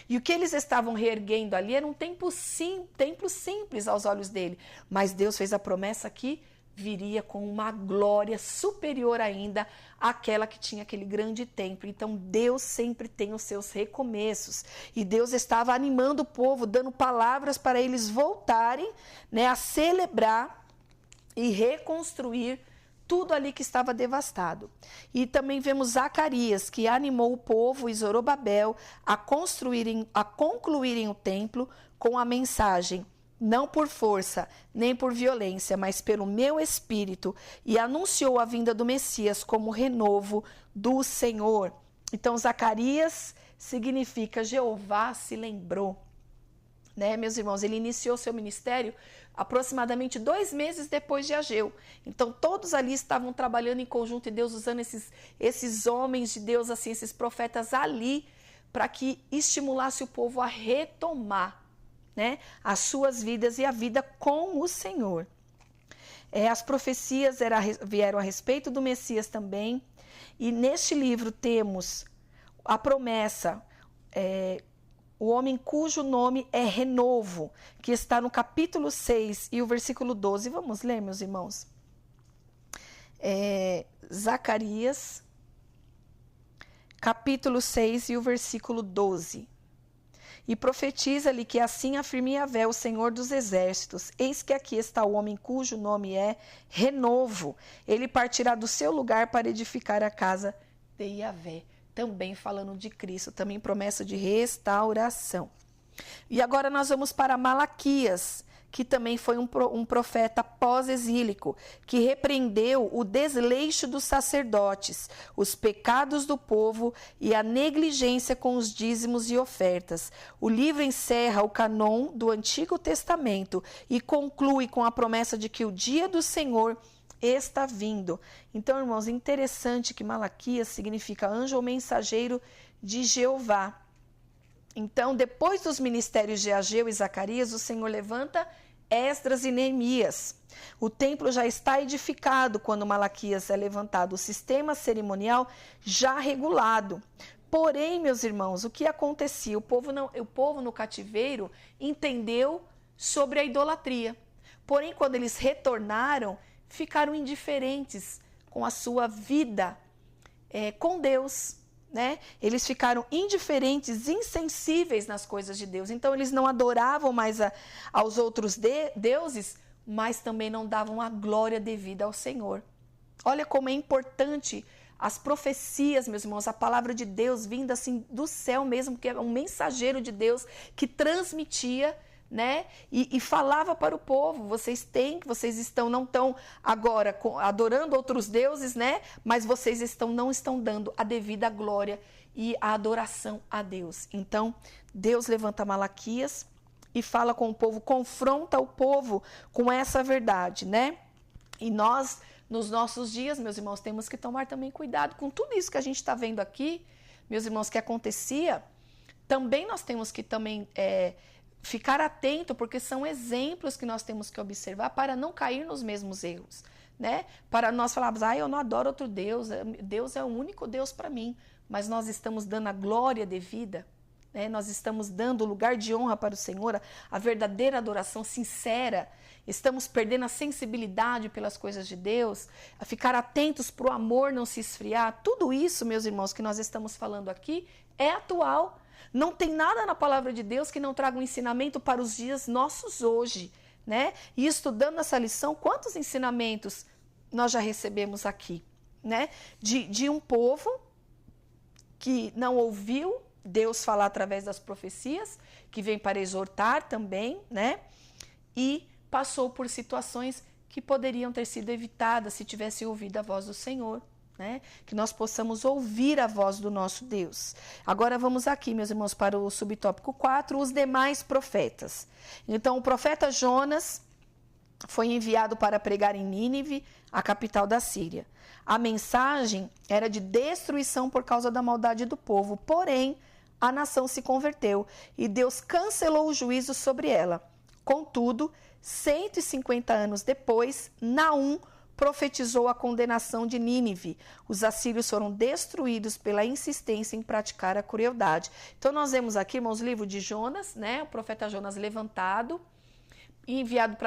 E o que eles estavam reerguendo ali era um templo simples aos olhos dele. Mas Deus fez a promessa que viria com uma glória superior ainda àquela que tinha aquele grande templo. Então Deus sempre tem os seus recomeços. E Deus estava animando o povo, dando palavras para eles voltarem, né, a celebrar e reconstruir tudo ali que estava devastado. E também vemos Zacarias, que animou o povo e Zorobabel a concluírem o templo com a mensagem: não por força, nem por violência, mas pelo meu espírito, e anunciou a vinda do Messias como renovo do Senhor. Então, Zacarias significa Jeová se lembrou, né, meus irmãos? Ele iniciou seu ministério aproximadamente 2 meses depois de Ageu. Então, todos ali estavam trabalhando em conjunto e Deus usando esses homens de Deus, assim, esses profetas ali, para que estimulasse o povo a retomar, né, as suas vidas e a vida com o Senhor. As profecias vieram a respeito do Messias também. E neste livro temos a promessa, o homem cujo nome é Renovo, que está no capítulo 6 e o versículo 12. Vamos ler, meus irmãos? Zacarias, capítulo 6 e o versículo 12. E profetiza-lhe que assim afirme Yahvé, o Senhor dos Exércitos: eis que aqui está o homem cujo nome é Renovo. Ele partirá do seu lugar para edificar a casa de Yahvé. Também falando de Cristo, também promessa de restauração. E agora nós vamos para Malaquias, que também foi um profeta pós-exílico, que repreendeu o desleixo dos sacerdotes, os pecados do povo e a negligência com os dízimos e ofertas. O livro encerra o cânon do Antigo Testamento e conclui com a promessa de que o dia do Senhor está vindo. Então, irmãos, interessante que Malaquias significa anjo ou mensageiro de Jeová. Então, depois dos ministérios de Ageu e Zacarias, o Senhor levanta Esdras e Neemias. O templo já está edificado quando Malaquias é levantado, o sistema cerimonial já regulado. Porém, meus irmãos, o que acontecia? O povo no cativeiro entendeu sobre a idolatria. Porém, quando eles retornaram, ficaram indiferentes com a sua vida com Deus, né? Eles ficaram indiferentes, insensíveis nas coisas de Deus. Então, eles não adoravam mais aos outros deuses, mas também não davam a glória devida ao Senhor. Olha como é importante as profecias, meus irmãos, a palavra de Deus vinda assim do céu mesmo, que é um mensageiro de Deus que transmitia, né? E falava para o povo, vocês não estão agora adorando outros deuses, né? Mas vocês não estão dando a devida glória e a adoração a Deus. Então, Deus levanta Malaquias e fala com o povo, confronta o povo com essa verdade, né? E nós, nos nossos dias, meus irmãos, temos que tomar também cuidado com tudo isso que a gente está vendo aqui, meus irmãos, que acontecia. Também nós temos que ficar atento, porque são exemplos que nós temos que observar para não cair nos mesmos erros, né? Para nós falarmos, eu não adoro outro Deus, Deus é o único Deus para mim, mas nós estamos dando a glória devida, né? Nós estamos dando o lugar de honra para o Senhor, a verdadeira adoração sincera. Estamos perdendo a sensibilidade pelas coisas de Deus, a ficar atentos para o amor não se esfriar. Tudo isso, meus irmãos, que nós estamos falando aqui é atual. Não tem nada na palavra de Deus que não traga um ensinamento para os dias nossos hoje, né? E estudando essa lição, quantos ensinamentos nós já recebemos aqui, né? De um povo que não ouviu Deus falar através das profecias, que vem para exortar também, né? E passou por situações que poderiam ter sido evitadas se tivesse ouvido a voz do Senhor, né? Que nós possamos ouvir a voz do nosso Deus. Agora vamos aqui, meus irmãos, para o subtópico 4, os demais profetas. Então, o profeta Jonas foi enviado para pregar em Nínive, a capital da Síria. A mensagem era de destruição por causa da maldade do povo, porém, a nação se converteu e Deus cancelou o juízo sobre ela. Contudo, 150 anos depois, Naum profetizou a condenação de Nínive. Os assírios foram destruídos pela insistência em praticar a crueldade. Então, nós vemos aqui, irmãos, o livro de Jonas, né? O profeta Jonas levantado e enviado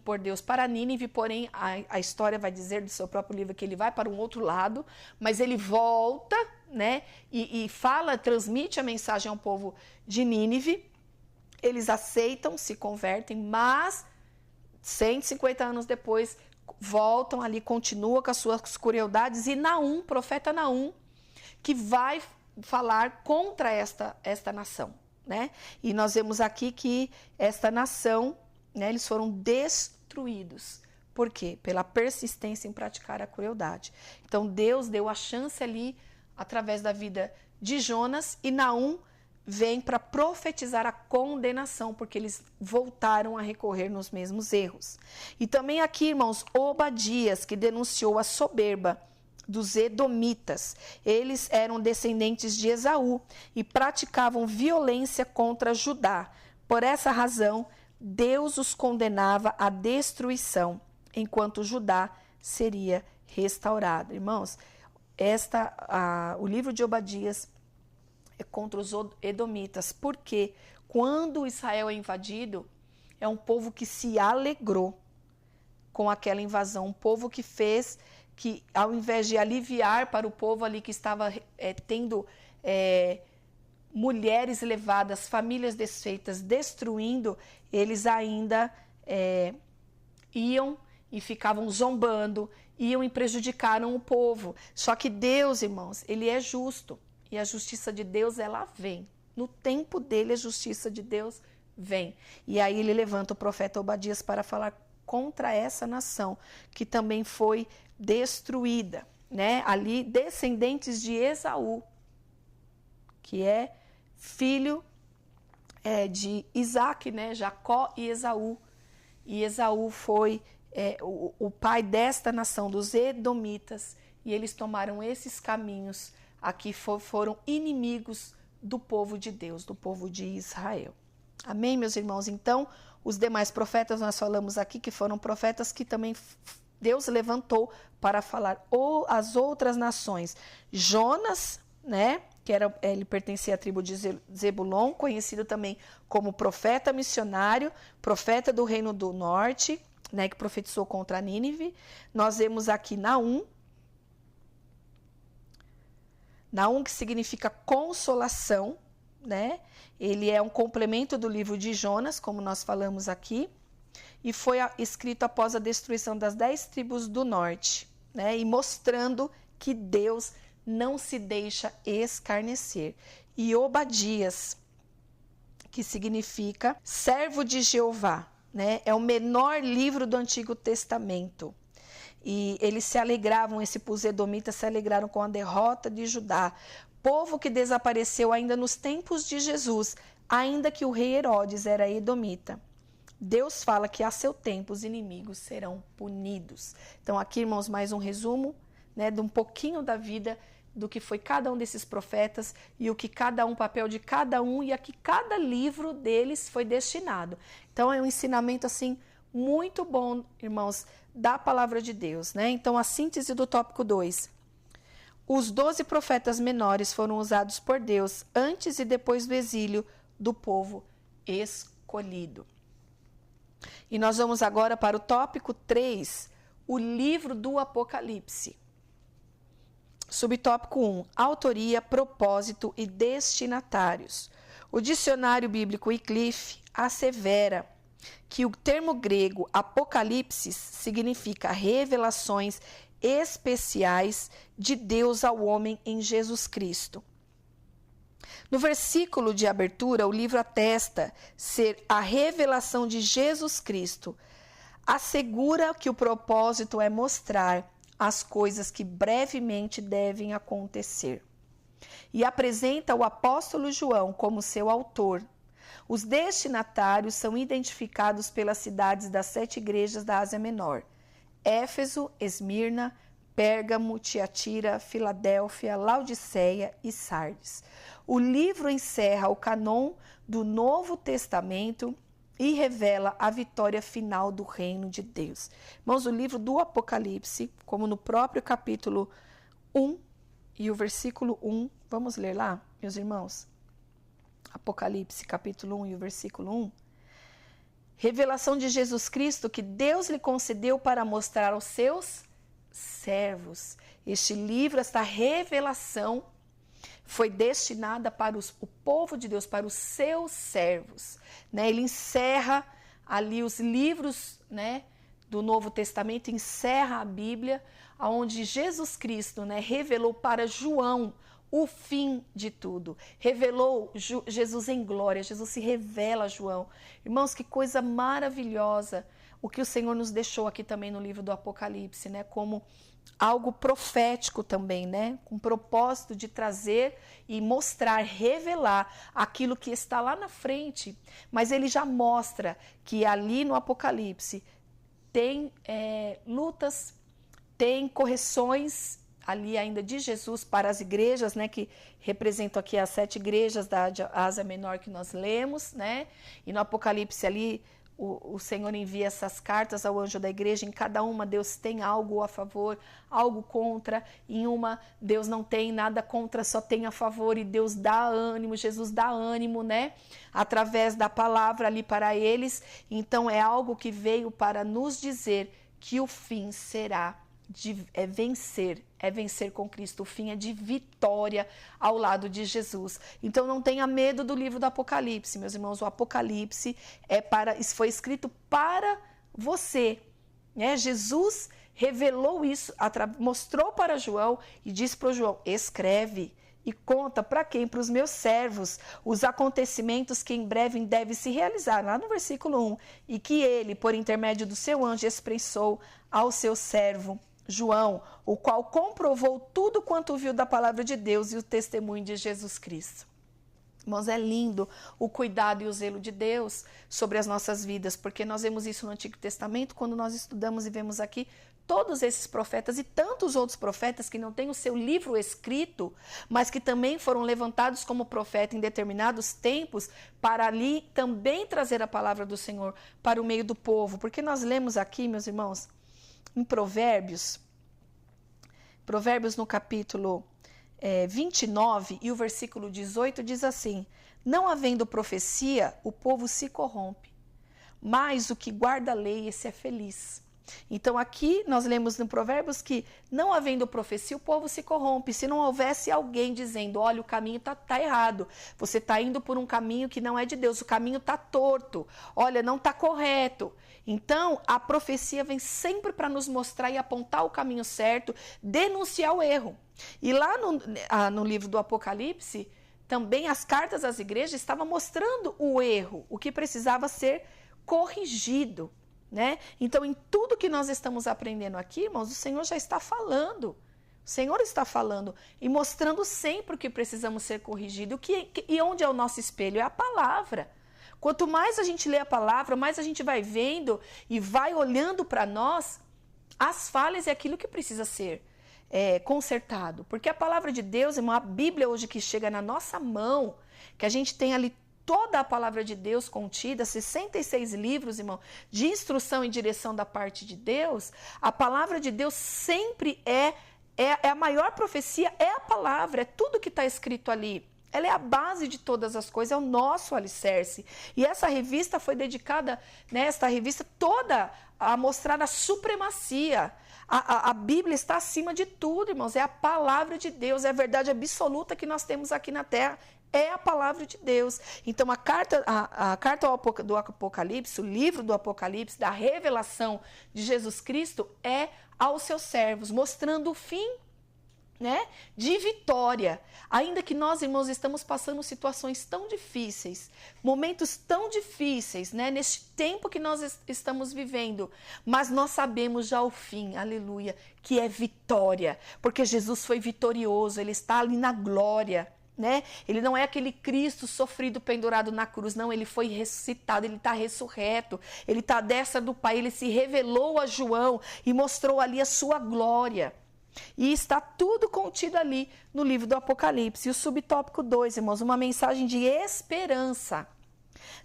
por Deus para Nínive, porém, a história vai dizer do seu próprio livro que ele vai para um outro lado, mas ele volta, né? E fala, transmite a mensagem ao povo de Nínive. Eles aceitam, se convertem, mas 150 anos depois voltam ali, continuam com as suas crueldades, e Naum, profeta Naum, que vai falar contra esta nação, né? E nós vemos aqui que esta nação, né, eles foram destruídos. Por quê? Pela persistência em praticar a crueldade. Então Deus deu a chance ali, através da vida de Jonas, e Naum vem para profetizar a condenação, porque eles voltaram a recorrer nos mesmos erros. E também aqui, irmãos, Obadias, que denunciou a soberba dos edomitas. Eles eram descendentes de Esaú e praticavam violência contra Judá. Por essa razão, Deus os condenava à destruição, enquanto Judá seria restaurado. Irmãos, o livro de Obadias é contra os edomitas, porque quando Israel é invadido, é um povo que se alegrou com aquela invasão, um povo que fez que, ao invés de aliviar para o povo ali que estava tendo mulheres levadas, famílias desfeitas, destruindo, eles ainda iam e ficavam zombando, iam e prejudicaram o povo. Só que Deus, irmãos, ele é justo. E a justiça de Deus, ela vem. No tempo dele, a justiça de Deus vem. E aí ele levanta o profeta Obadias para falar contra essa nação, que também foi destruída, né? Ali, descendentes de Esaú, que é filho de Isaac, né? Jacó e Esaú. E Esaú foi o pai desta nação, dos edomitas, e eles tomaram esses caminhos. Aqui foram inimigos do povo de Deus, do povo de Israel. Amém, meus irmãos? Então, os demais profetas, nós falamos aqui que foram profetas que também Deus levantou para falar às outras nações. Jonas, né? Ele pertencia à tribo de Zebulon, conhecido também como profeta missionário, profeta do reino do norte, né? Que profetizou contra Nínive. Nós vemos aqui Naum, que significa consolação, né? Ele é um complemento do livro de Jonas, como nós falamos aqui, e foi escrito após a destruição das 10 tribos do norte, né? E mostrando que Deus não se deixa escarnecer. E Obadias, que significa servo de Jeová, né? É o menor livro do Antigo Testamento. E eles se alegravam, os edomitas se alegraram com a derrota de Judá, povo que desapareceu ainda nos tempos de Jesus, ainda que o rei Herodes era edomita. Deus fala que a seu tempo os inimigos serão punidos. Então aqui, irmãos, mais um resumo, né, de um pouquinho da vida do que foi cada um desses profetas e o papel de cada um e a que cada livro deles foi destinado. Então é um ensinamento assim muito bom, irmãos, da palavra de Deus, né? Então a síntese do tópico 2. Os 12 profetas menores foram usados por Deus antes e depois do exílio do povo escolhido. E nós vamos agora para o tópico 3, o livro do Apocalipse. Subtópico 1, autoria, propósito e destinatários. O dicionário bíblico Wycliffe assevera que o termo grego apocalipse significa revelações especiais de Deus ao homem em Jesus Cristo. No versículo de abertura, o livro atesta ser a revelação de Jesus Cristo. Assegura que o propósito é mostrar as coisas que brevemente devem acontecer. E apresenta o apóstolo João como seu autor. Os destinatários são identificados pelas cidades das 7 igrejas da Ásia Menor: Éfeso, Esmirna, Pérgamo, Tiatira, Filadélfia, Laodiceia e Sardes. O livro encerra o cânon do Novo Testamento e revela a vitória final do reino de Deus. Irmãos, o livro do Apocalipse, como no próprio capítulo 1 e o versículo 1, vamos ler lá, meus irmãos? Apocalipse, capítulo 1 e o versículo 1. Revelação de Jesus Cristo que Deus lhe concedeu para mostrar aos seus servos. Este livro, esta revelação, foi destinada para o povo de Deus, para os seus servos, né? Ele encerra ali os livros, né, do Novo Testamento, encerra a Bíblia, onde Jesus Cristo, né, revelou para João o fim de tudo. Revelou Jesus em glória, Jesus se revela a João. Irmãos, que coisa maravilhosa o que o Senhor nos deixou aqui também no livro do Apocalipse, né, como algo profético também, né? Com o propósito de trazer e mostrar, revelar aquilo que está lá na frente. Mas ele já mostra que ali no Apocalipse tem lutas, tem correções ali ainda de Jesus para as igrejas, né? Que representam aqui as 7 igrejas da Ásia Menor que nós lemos, né? E no Apocalipse ali o Senhor envia essas cartas ao anjo da igreja. Em cada uma Deus tem algo a favor, algo contra. Em uma Deus não tem nada contra, só tem a favor. E Deus dá ânimo, Jesus dá ânimo, né? Através da palavra ali para eles. Então é algo que veio para nos dizer que o fim será é vencer com Cristo. O fim é de vitória ao lado de Jesus. Então não tenha medo do livro do Apocalipse, meus irmãos. O Apocalipse foi escrito para você, né? Jesus revelou isso, mostrou para João e disse para João: escreve e conta para quem? Para os meus servos, os acontecimentos que em breve devem se realizar, lá no versículo 1, e que ele, por intermédio do seu anjo, expressou ao seu servo João, o qual comprovou tudo quanto viu da palavra de Deus e o testemunho de Jesus Cristo. Irmãos, é lindo o cuidado e o zelo de Deus sobre as nossas vidas, porque nós vemos isso no Antigo Testamento, quando nós estudamos e vemos aqui todos esses profetas e tantos outros profetas que não têm o seu livro escrito, mas que também foram levantados como profeta em determinados tempos para ali também trazer a palavra do Senhor para o meio do povo. Porque nós lemos aqui, meus irmãos, em Provérbios no capítulo 29 e o versículo 18 diz assim: não havendo profecia, o povo se corrompe, mas o que guarda a lei, esse é feliz. Então aqui nós lemos no Provérbios que não havendo profecia, o povo se corrompe. Se não houvesse alguém dizendo: olha, o caminho tá errado, você está indo por um caminho que não é de Deus, o caminho está torto, olha, não está correto. Então a profecia vem sempre para nos mostrar e apontar o caminho certo, denunciar o erro. E lá no livro do Apocalipse também as cartas às igrejas estavam mostrando o erro, o que precisava ser corrigido, né? Então, em tudo que nós estamos aprendendo aqui, irmãos, o Senhor já está falando. O Senhor está falando e mostrando sempre o que precisamos ser corrigido. E onde é o nosso espelho? É a palavra. Quanto mais a gente lê a palavra, mais a gente vai vendo e vai olhando para nós as falhas e aquilo que precisa ser consertado. Porque a palavra de Deus, irmão, a Bíblia hoje que chega na nossa mão, que a gente tem ali toda a palavra de Deus contida, 66 livros, irmão, de instrução e direção da parte de Deus, a palavra de Deus sempre é a maior profecia, é a palavra, é tudo que está escrito ali. Ela é a base de todas as coisas, é o nosso alicerce. E essa revista foi dedicada, esta revista toda, a mostrar a supremacia. A Bíblia está acima de tudo, irmãos. É a palavra de Deus, é a verdade absoluta que nós temos aqui na terra. É a palavra de Deus. Então, a carta do Apocalipse, o livro do Apocalipse, da revelação de Jesus Cristo, é aos seus servos, mostrando o fim, né, de vitória. Ainda que nós, irmãos, estamos passando situações tão difíceis, momentos tão difíceis, né, neste tempo que nós estamos vivendo, mas nós sabemos já o fim, aleluia, que é vitória, porque Jesus foi vitorioso, ele está ali na glória. Né? Ele não é aquele Cristo sofrido, pendurado na cruz, não, ele foi ressuscitado, ele está ressurreto, ele está à destra do Pai, ele se revelou a João e mostrou ali a sua glória. E está tudo contido ali no livro do Apocalipse. E o subtópico 2, irmãos, uma mensagem de esperança.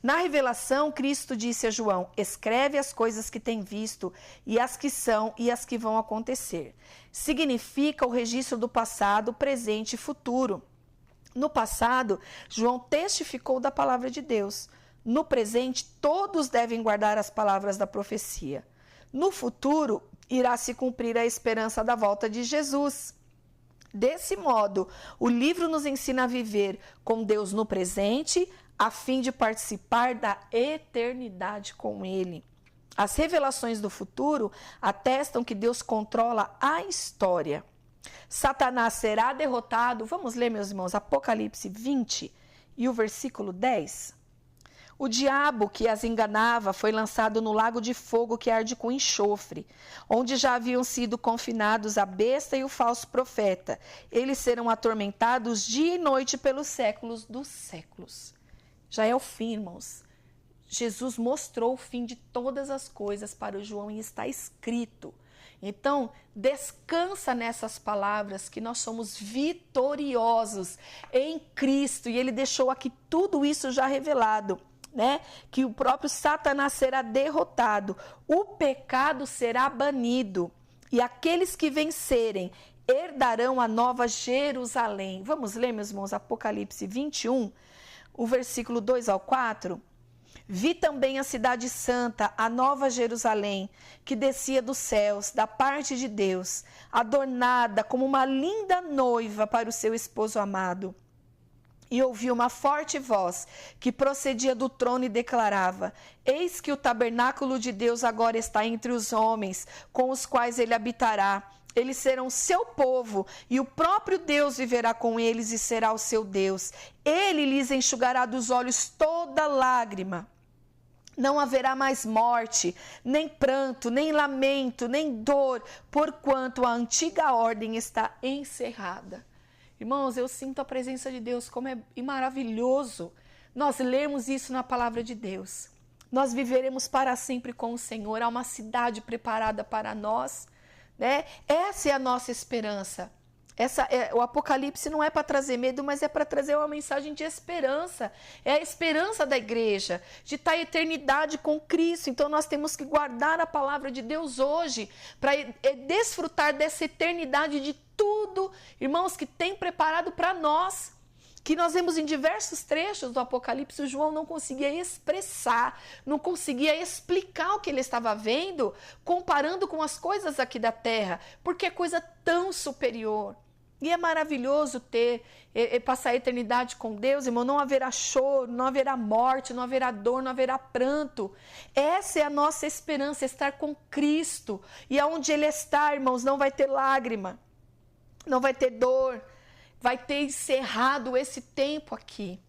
Na revelação, Cristo disse a João: escreve as coisas que tem visto, e as que são e as que vão acontecer. Significa o registro do passado, presente e futuro. No passado, João testificou da palavra de Deus. No presente, todos devem guardar as palavras da profecia. No futuro, irá se cumprir a esperança da volta de Jesus. Desse modo, o livro nos ensina a viver com Deus no presente, a fim de participar da eternidade com Ele. As revelações do futuro atestam que Deus controla a história. Satanás será derrotado. Vamos ler, meus irmãos, Apocalipse 20 e o versículo 10. O diabo que as enganava foi lançado no lago de fogo que arde com enxofre, onde já haviam sido confinados a besta e o falso profeta. Eles serão atormentados dia e noite pelos séculos dos séculos. Já é o fim, irmãos. Jesus mostrou o fim de todas as coisas para o João e está escrito. Então, descansa nessas palavras que nós somos vitoriosos em Cristo. E ele deixou aqui tudo isso já revelado, né? Que o próprio Satanás será derrotado, o pecado será banido. E aqueles que vencerem herdarão a nova Jerusalém. Vamos ler, meus irmãos, Apocalipse 21, o versículo 2 ao 4. Vi também a cidade santa, a nova Jerusalém, que descia dos céus, da parte de Deus, adornada como uma linda noiva para o seu esposo amado. E ouvi uma forte voz que procedia do trono e declarava: eis que o tabernáculo de Deus agora está entre os homens, com os quais ele habitará. Eles serão seu povo, e o próprio Deus viverá com eles e será o seu Deus. Ele lhes enxugará dos olhos toda lágrima. Não haverá mais morte, nem pranto, nem lamento, nem dor, porquanto a antiga ordem está encerrada. Irmãos, eu sinto a presença de Deus, como é maravilhoso nós lermos isso na palavra de Deus. Nós viveremos para sempre com o Senhor, há uma cidade preparada para nós, né? Essa é a nossa esperança. O Apocalipse não é para trazer medo, mas é para trazer uma mensagem de esperança. É a esperança da igreja, de estar a eternidade com Cristo. Então nós temos que guardar a palavra de Deus hoje, para desfrutar dessa eternidade de tudo, irmãos, que tem preparado para nós. Que nós vemos em diversos trechos do Apocalipse, o João não conseguia expressar, não conseguia explicar o que ele estava vendo, comparando com as coisas aqui da terra, porque é coisa tão superior. E é maravilhoso passar a eternidade com Deus, irmão. Não haverá choro, não haverá morte, não haverá dor, não haverá pranto. Essa é a nossa esperança, estar com Cristo. E aonde Ele está, irmãos, não vai ter lágrima, não vai ter dor. vai ter encerrado esse tempo aqui.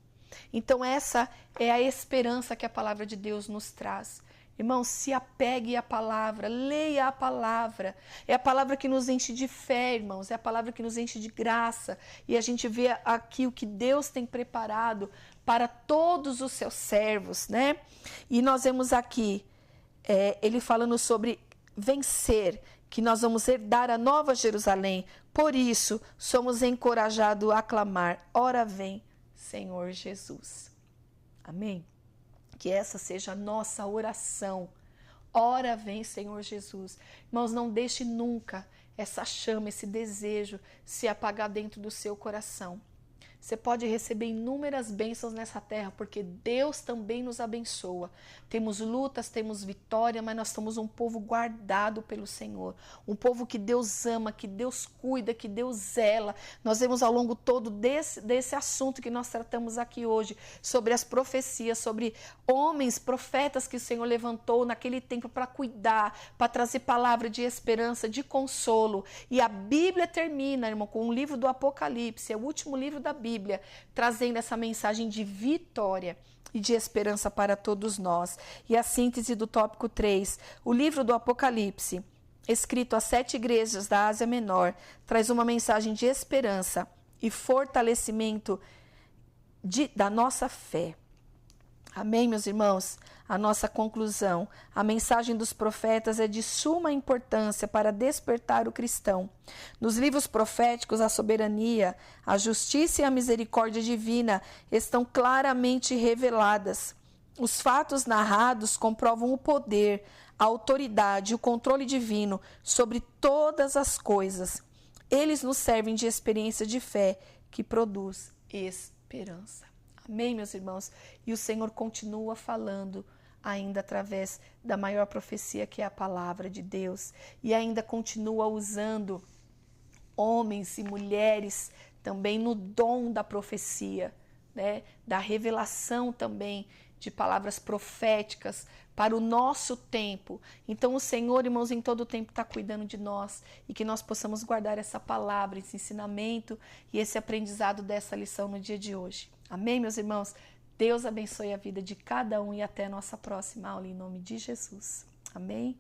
Então essa é a esperança que a palavra de Deus nos traz. Irmãos, se apegue à palavra, leia a palavra. É a palavra que nos enche de fé, irmãos. É a palavra que nos enche de graça. E a gente vê aqui o que Deus tem preparado para todos os seus servos, né? E nós vemos aqui, ele falando sobre vencer, que nós vamos herdar a nova Jerusalém. Por isso, somos encorajados a clamar, ora vem, Senhor Jesus. Amém? Que essa seja a nossa oração. Ora vem, Senhor Jesus. Irmãos, não deixe nunca essa chama, esse desejo se apagar dentro do seu coração. Você pode receber inúmeras bênçãos nessa terra, porque Deus também nos abençoa. Temos lutas, temos vitória, mas nós somos um povo guardado pelo Senhor. Um povo que Deus ama, que Deus cuida, que Deus zela. Nós vemos ao longo todo desse assunto que nós tratamos aqui hoje, sobre as profecias, sobre homens, profetas que o Senhor levantou naquele tempo para cuidar, para trazer palavra de esperança, de consolo. E a Bíblia termina, irmão, com o livro do Apocalipse, é o último livro da Bíblia, trazendo essa mensagem de vitória e de esperança para todos nós. E a síntese do tópico 3, o livro do Apocalipse, escrito às 7 igrejas da Ásia Menor, traz uma mensagem de esperança e fortalecimento da nossa fé. Amém, meus irmãos? A nossa conclusão, a mensagem dos profetas é de suma importância para despertar o cristão. Nos livros proféticos, a soberania, a justiça e a misericórdia divina estão claramente reveladas. Os fatos narrados comprovam o poder, a autoridade e o controle divino sobre todas as coisas. Eles nos servem de experiência de fé que produz esperança. Amém, meus irmãos? E o Senhor continua falando ainda através da maior profecia, que é a palavra de Deus, e ainda continua usando homens e mulheres também no dom da profecia, né? Da revelação também de palavras proféticas para o nosso tempo. Então o Senhor, irmãos, em todo o tempo está cuidando de nós, e que nós possamos guardar essa palavra, esse ensinamento e esse aprendizado dessa lição no dia de hoje. Amém, meus irmãos? Deus abençoe a vida de cada um e até a nossa próxima aula, em nome de Jesus. Amém?